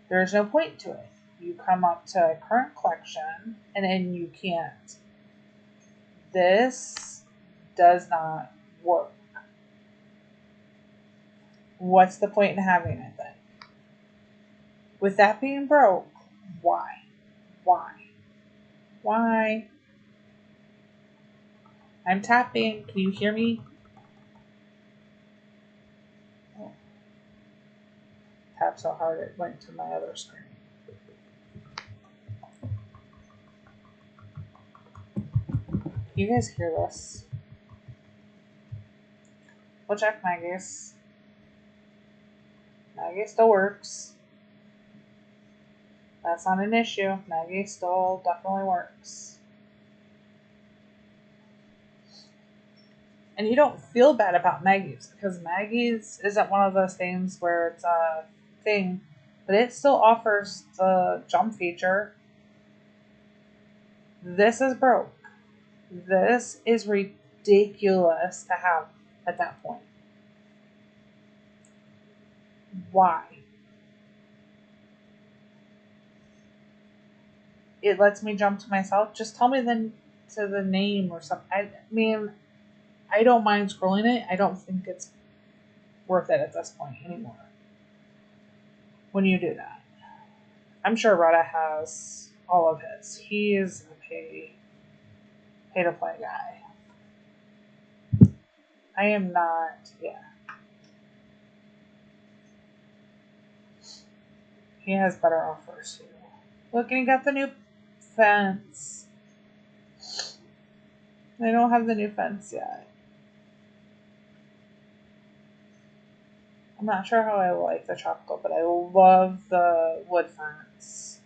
[SPEAKER 1] There's no point to it. You come up to current collection and then you can't. This does not work. What's the point in having it then? With that being broke, why? Why? Why? I'm tapping. Can you hear me? Oh. Tap so hard it went to my other screen. You guys hear this? We'll check Maggie's. Maggie still works. That's not an issue. Maggie still definitely works. And you don't feel bad about Maggie's because Maggie's isn't one of those things where it's a thing, but it still offers the jump feature. This is broke. This is ridiculous to have at that point. Why? It lets me jump to myself. Just tell me the name or something. I mean, I don't mind scrolling it. I don't think it's worth it at this point anymore. When you do that, I'm sure Rada has all of his. He is a pay to play guy. I am not. Yeah, he has better offers too. Look, and he got the new fence. They don't have the new fence yet. I'm not sure how I like the chocolate, but I love the wood fence.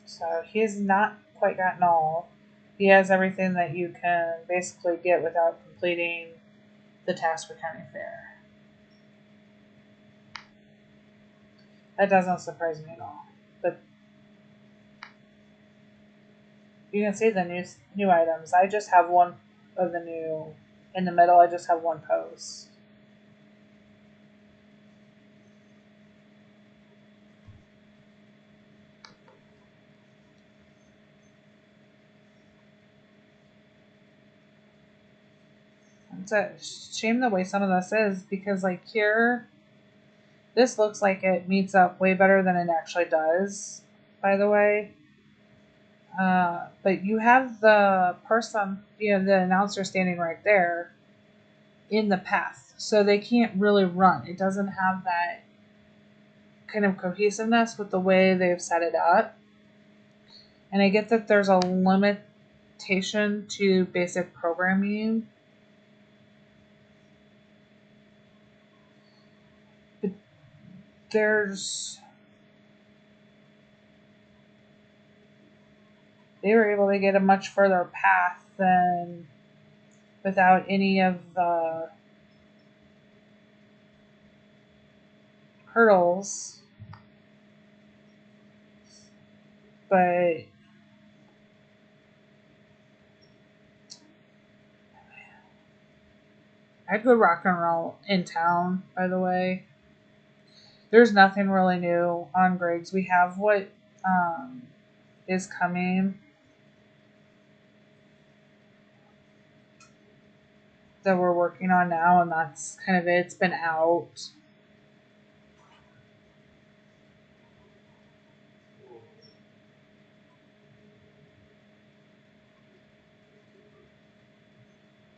[SPEAKER 1] So he's not quite gotten all. He has everything that you can basically get without completing the task for county fair. That doesn't surprise me at all. But you can see the new items. I just have one of the new. In the middle, I just have one post. It's a shame the way some of this is because, like, here, this looks like it meets up way better than it actually does, by the way. But you have the person, the announcer standing right there in the path. So they can't really run. It doesn't have that kind of cohesiveness with the way they've set it up. And I get that there's a limitation to basic programming. But they were able to get a much further path than without any of the hurdles. But I'd go rock and roll in town, by the way. There's nothing really new on Griggs. We have what is coming that we're working on now, and that's kind of it. It's been out.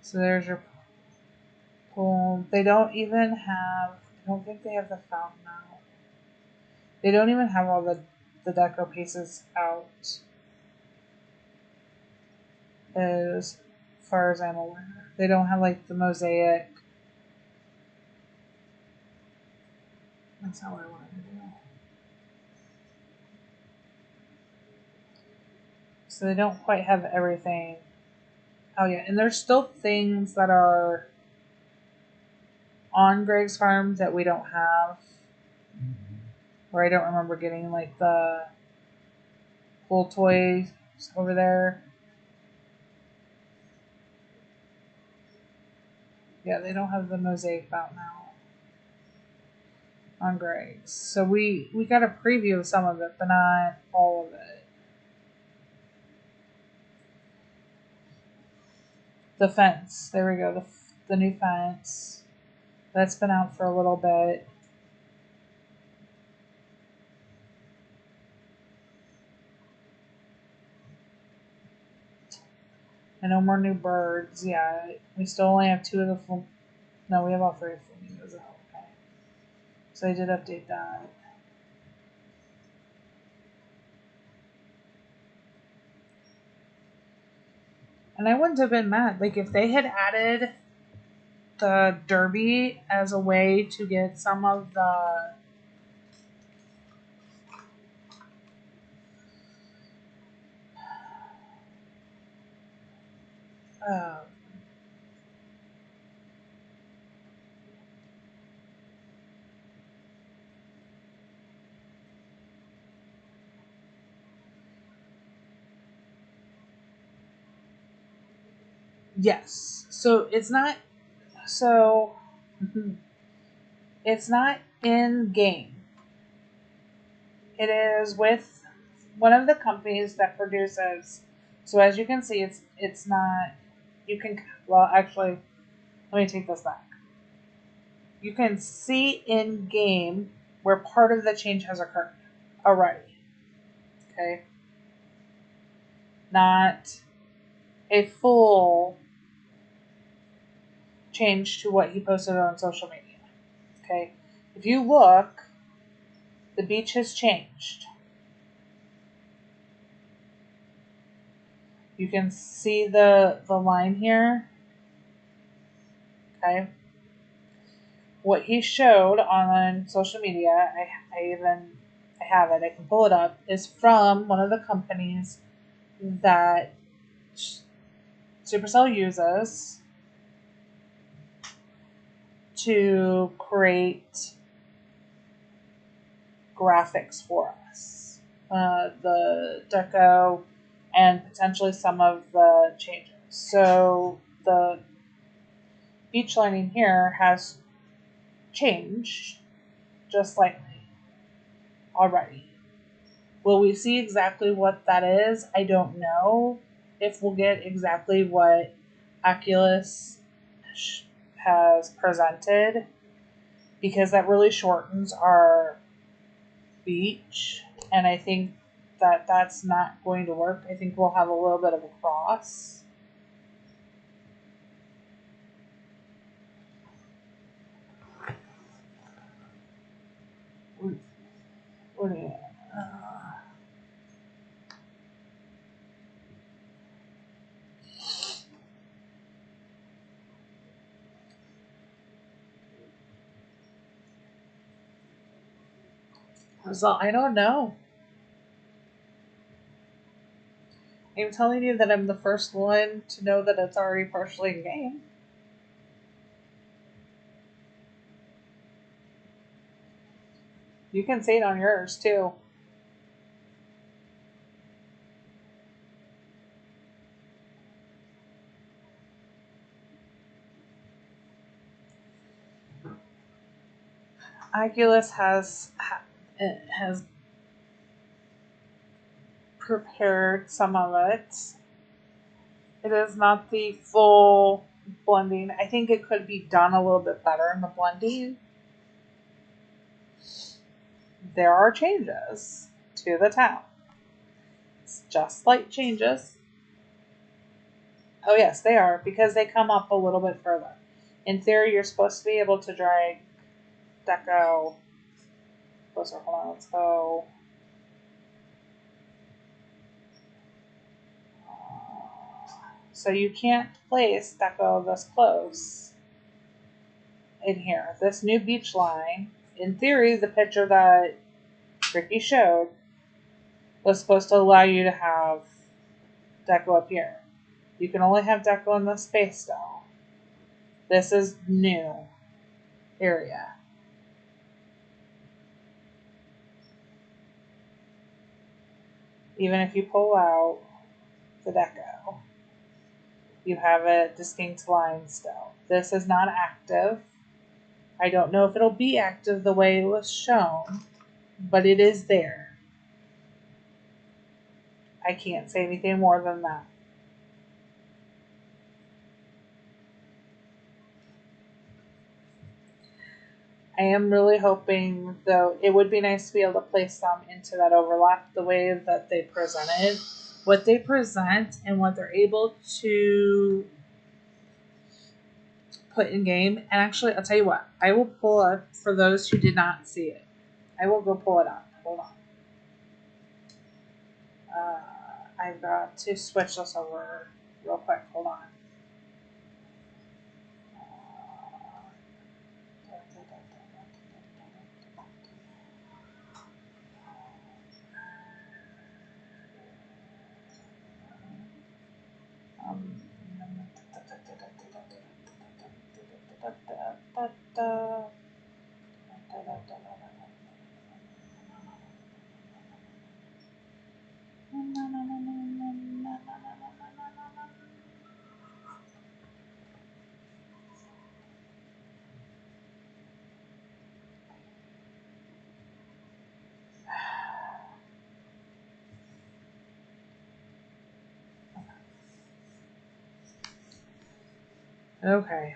[SPEAKER 1] So there's your pool. They don't even have, I don't think they have the fountain out. They don't even have all the deco pieces out. as far as I'm aware. They don't have like the mosaic. That's not what I wanted to do. So they don't quite have everything. Oh yeah, and there's still things that are on Greg's farm that we don't have. Or I don't remember getting like the full toys over there. Yeah, they don't have the mosaic fountain out on Greg's. So we got a preview of some of it, but not all of it. The fence. There we go. The new fence. That's been out for a little bit. And no more new birds yet. We still only have 2 of the no, we have all 3 flamingos. Okay. So I did update that. And I wouldn't have been mad. Like, if they had added the derby as a way to get some of the uh, yes. So it's not it's not in game. It is with one of the companies that produces. So as you can see, it's not. You can actually, let me take this back. You can see in game where part of the change has occurred already. Okay, not a full change to what he posted on social media. Okay, if you look, the beach has changed. You can see the line here. Okay. What he showed on social media, I have it, I can pull it up, is from one of the companies that Supercell uses to create graphics for us. The deco and potentially some of the changes. So the beach lining here has changed just slightly already. Will we see exactly what that is? I don't know if we'll get exactly what Oculus has presented, because that really shortens our beach, and I think that that's not going to work. I think we'll have a little bit of a cross. What do you So I don't know. I'm telling you that I'm the first one to know that it's already partially in game. You can see it on yours too. Oculus has prepared some of it. It is not the full blending. I think it could be done a little bit better in the blending. There are changes to the town. It's just slight changes. Oh yes, they are, because they come up a little bit further. In theory, you're supposed to be able to drag deco closer. Hold on, let's go. So you can't place deco this close in here. This new beach line, in theory, the picture that Ricky showed was supposed to allow you to have deco up here. You can only have deco in this space though. This is new area. Even if you pull out the deco, you have a distinct line still. This is not active. I don't know if it'll be active the way it was shown, but it is there. I can't say anything more than that. I am really hoping, though, it would be nice to be able to place them into that overlap the way that they presented. What they present and what they're able to put in game. And actually, I'll tell you what, I will pull up for those who did not see it. I will go pull it up. Hold on. I've got to switch this over real quick. Hold on. Okay.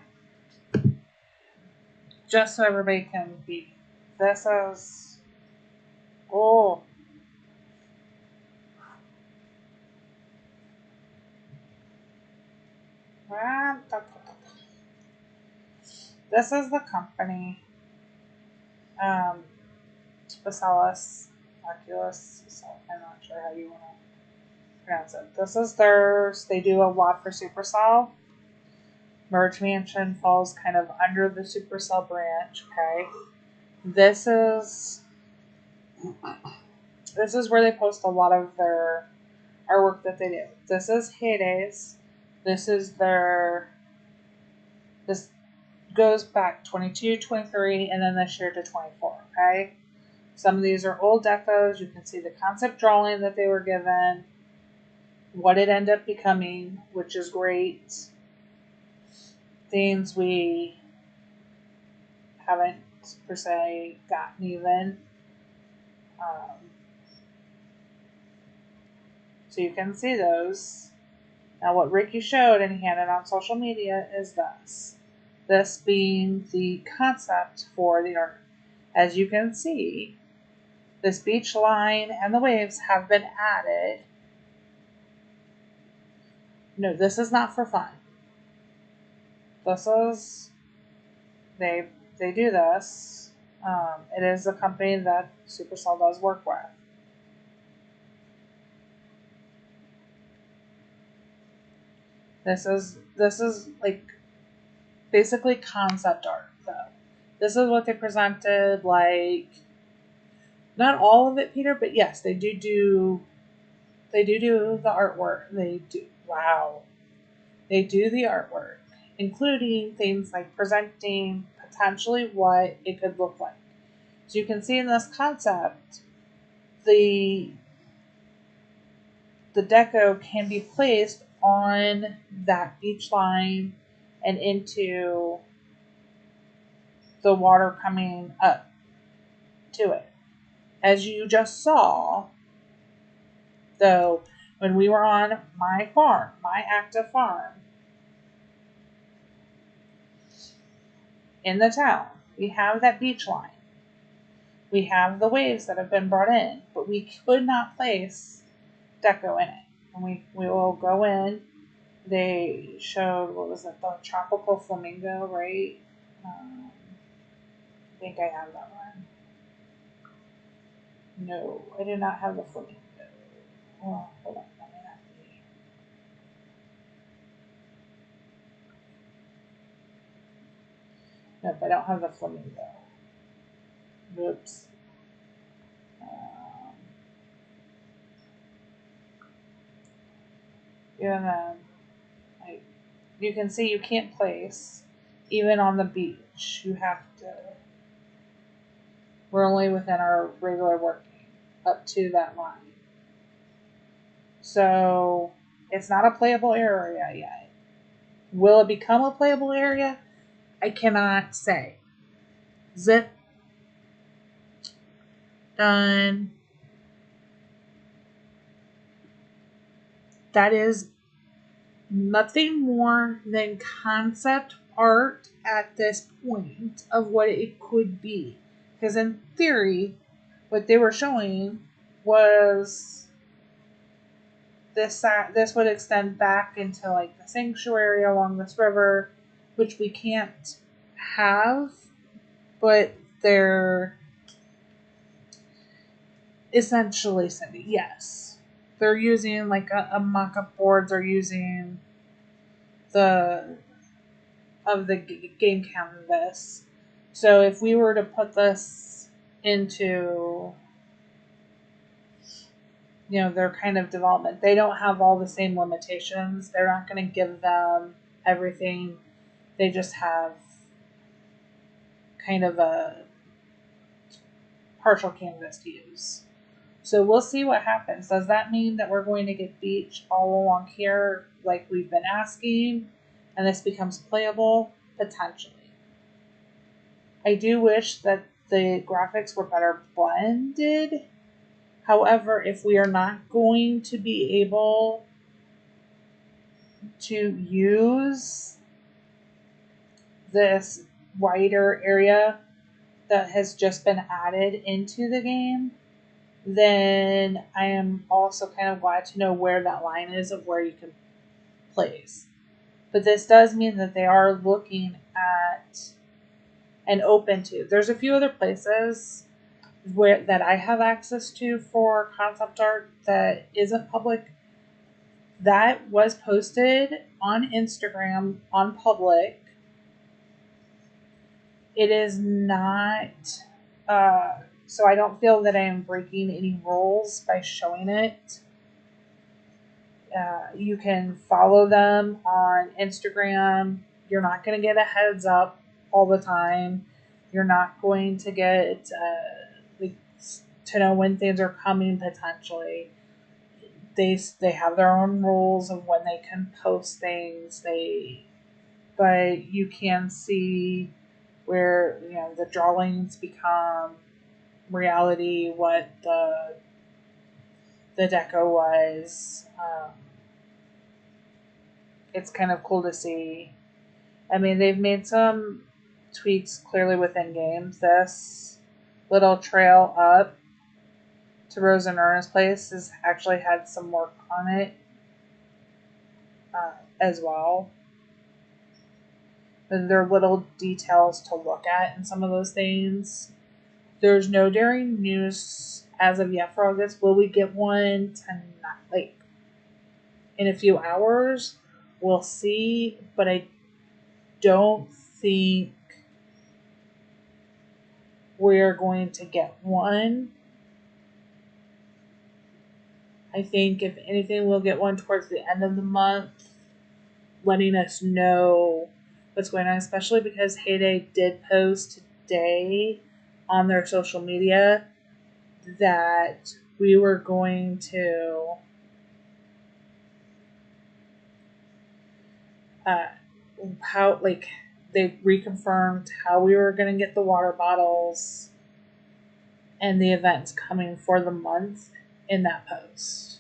[SPEAKER 1] Just so everybody can be. This is. Oh. This is the company. Bacillus, Oculus. I'm not sure how you want to pronounce it. This is theirs. They do a lot for Supercell. Merge Mansion falls kind of under the Supercell branch. Okay, this is where they post a lot of their artwork that they do. This is Heydays. This is their. This goes back 22, 23, and then this year to 24. Okay. Some of these are old decos. You can see the concept drawing that they were given, what it ended up becoming, which is great. Things we haven't per se gotten even. So you can see those. Now what Ricky showed and he had it on social media is this. This being the concept for the art. As you can see, this beach line and the waves have been added. No, this is not for fun. This is, they do this. It is a company that Supercell does work with. This is like basically concept art though. This is what they presented, like not all of it, Peter, but yes, they do the artwork. They do They do the artwork, including things like presenting potentially what it could look like. So you can see in this concept, the deco can be placed on that beach line and into the water coming up to it. As you just saw, though, when we were on my farm, my active farm, in the town, we have that beach line. We have the waves that have been brought in, but we could not place deco in it. And we will go in. They showed, what was it, the tropical flamingo, right? I think I have that one. No, I do not have the flamingo. Oh, hold on. Nope, I don't have the flamingo. Whoops. Um, yeah, like, you can see you can't place even on the beach. You have to. We're only within our regular working up to that line. So it's not a playable area yet. Will it become a playable area? I cannot say. Zip. Done. That is nothing more than concept art at this point of what it could be. Because in theory, what they were showing was this would extend back into like the sanctuary along this river, which we can't have, but they're essentially Cindy, yes. They're using like a mock-up board. They're using the game canvas. So if we were to put this into their kind of development, they don't have all the same limitations. They're not going to give them everything. They just have kind of a partial canvas to use. So we'll see what happens. Does that mean that we're going to get beach all along here like we've been asking and this becomes playable? Potentially. I do wish that the graphics were better blended. However, if we are not going to be able to use this wider area that has just been added into the game, then I am also kind of glad to know where that line is of where you can place. But this does mean that they are looking at and open to. There's a few other places that I have access to for concept art that isn't public. That was posted on Instagram on public. It is not, so I don't feel that I am breaking any rules by showing it. You can follow them on Instagram. You're not going to get a heads up all the time. You're not going to get to know when things are coming potentially. They have their own rules of when they can post things. But you can see where the drawings become reality, what the deco was. It's kind of cool to see. I mean, they've made some tweaks clearly within games. This little trail up to Rose and Ernest's place has actually had some work on it as well. And there are little details to look at in some of those things. There's no Daring News as of yet for August. Will we get one tonight? Like, in a few hours? We'll see. But I don't think we're going to get one. I think, if anything, we'll get one towards the end of the month, letting us know what's going on, especially because Heyday did post today on their social media that we were going to they reconfirmed how we were going to get the water bottles and the events coming for the month in that post.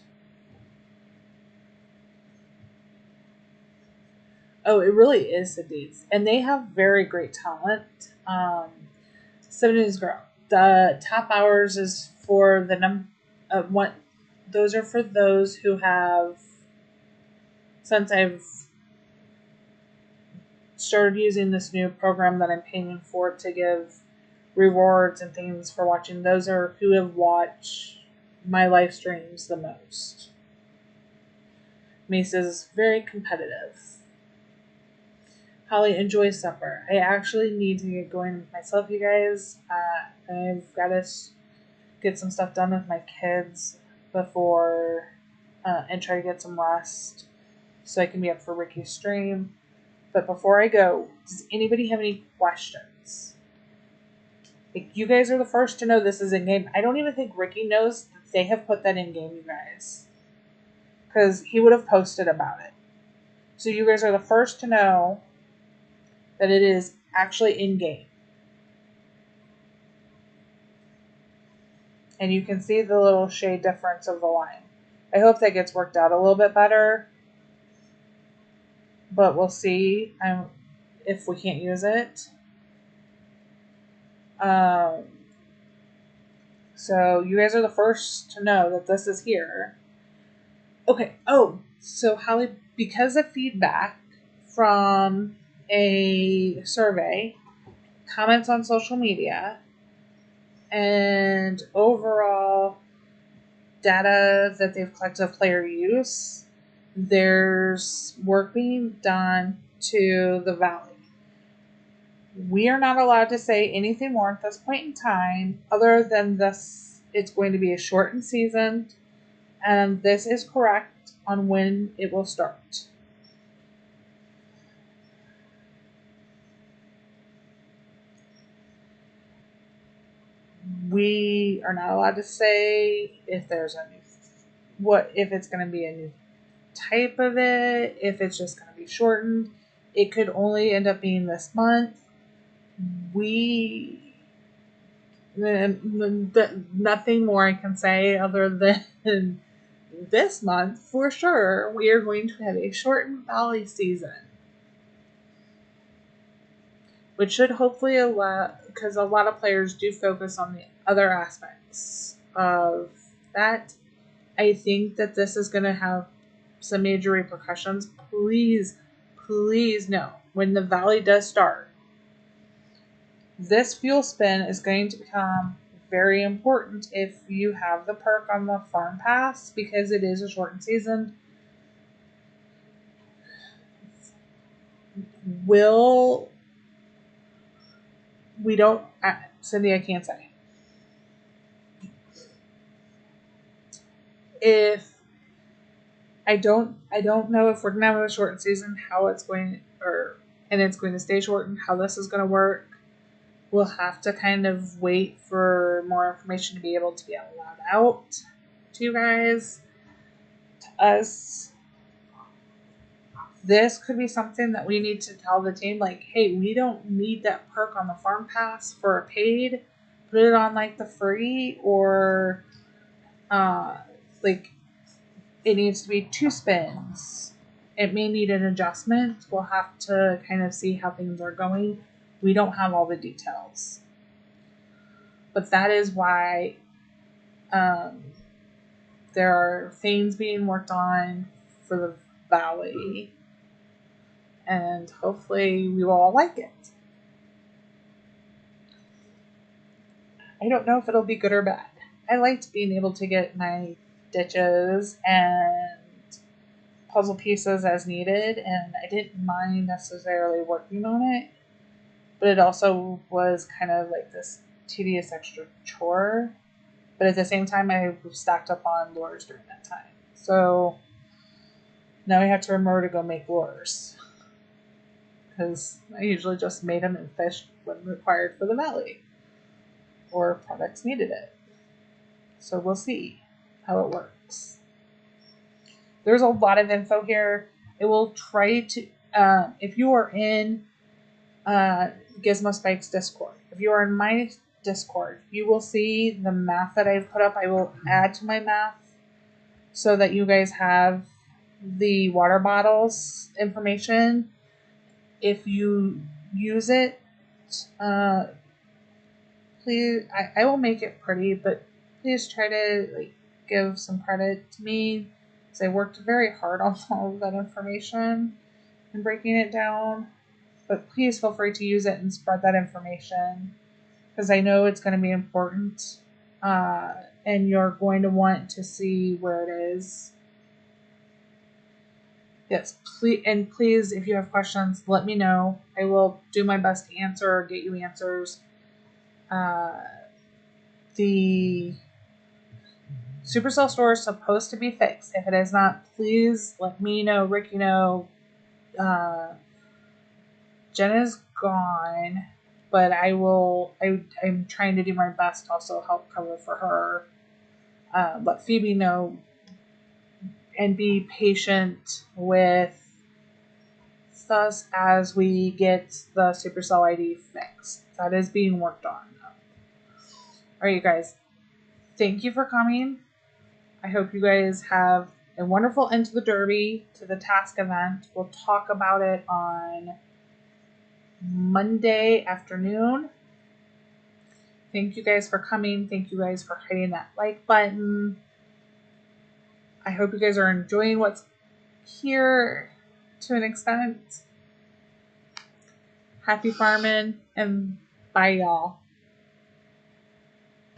[SPEAKER 1] Oh, it really is the Deeds. And they have very great talent. 70s Girl. The top hours is for the one. Those are for those who have, since I've started using this new program that I'm paying for to give rewards and things for watching. Those are who have watched my live streams the most. Mace is very competitive. Holly, enjoy supper. I actually need to get going myself, you guys. I've got to get some stuff done with my kids before and try to get some rest so I can be up for Ricky's stream. But before I go, does anybody have any questions? Like, you guys are the first to know this is in game. I don't even think Ricky knows that they have put that in game, you guys, because he would have posted about it. So you guys are the first to know that it is actually in game. And you can see the little shade difference of the line. I hope that gets worked out a little bit better. But we'll see if we can't use it. So you guys are the first to know that this is here. Okay. Oh, so Holly, because of feedback from a survey, comments on social media, and overall data that they've collected of player use, there's work being done to the Valley. We are not allowed to say anything more at this point in time other than this. It's going to be a shortened season, and this is correct on when it will start. We are not allowed to say if there's a new, if it's going to be a new type of it, if it's just going to be shortened. It could only end up being this month. Nothing more I can say other than this month for sure we are going to have a shortened Valley season, which should hopefully allow, because a lot of players do focus on the other aspects of that. I think that this is going to have some major repercussions. Please know when the Valley does start, this fuel spin is going to become very important if you have the perk on the farm pass, because it is a shortened season. We don't, Cindy, I can't say. If I don't know if we're gonna have a shortened season, how it's going, and it's going to stay shortened, how this is going to work. We'll have to kind of wait for more information to be able to be allowed out to you guys, to us. This could be something that we need to tell the team, like, hey, we don't need that perk on the farm pass for a paid. Put it on like the free, or like it needs to be 2 spins. It may need an adjustment. We'll have to kind of see how things are going. We don't have all the details. But that is why there are things being worked on for the Valley. And hopefully we will all like it. I don't know if it'll be good or bad. I liked being able to get my ditches and puzzle pieces as needed, and I didn't mind necessarily working on it. But it also was kind of like this tedious extra chore. But at the same time, I stacked up on lures during that time. So now I have to remember to go make lures, because I usually just made them and fished when required for the Valley, or products needed it. So we'll see how it works. There's a lot of info here. I will try to, if you are in Gizmo Spike's Discord, if you are in my Discord, you will see the math that I've put up. I will add to my math so that you guys have the water bottles information. If you use it, please, I will make it pretty, but please try to give some credit to me, because I worked very hard on all of that information and breaking it down. But please feel free to use it and spread that information, because I know it's going to be important, and you're going to want to see where it is. Yes, please, and please, if you have questions, let me know. I will do my best to answer or get you answers. The Supercell store is supposed to be fixed. If it is not, please let me know, Ricky know. Jen is gone, but I'm trying to do my best to also help cover for her. Let Phoebe know and be patient with us as we get the Supercell ID fixed. That is being worked on. All right, you guys. Thank you for coming. I hope you guys have a wonderful end to the Derby, to the task event. We'll talk about it on Monday afternoon. Thank you guys for coming. Thank you guys for hitting that like button. I hope you guys are enjoying what's here to an extent. Happy farming and bye, y'all.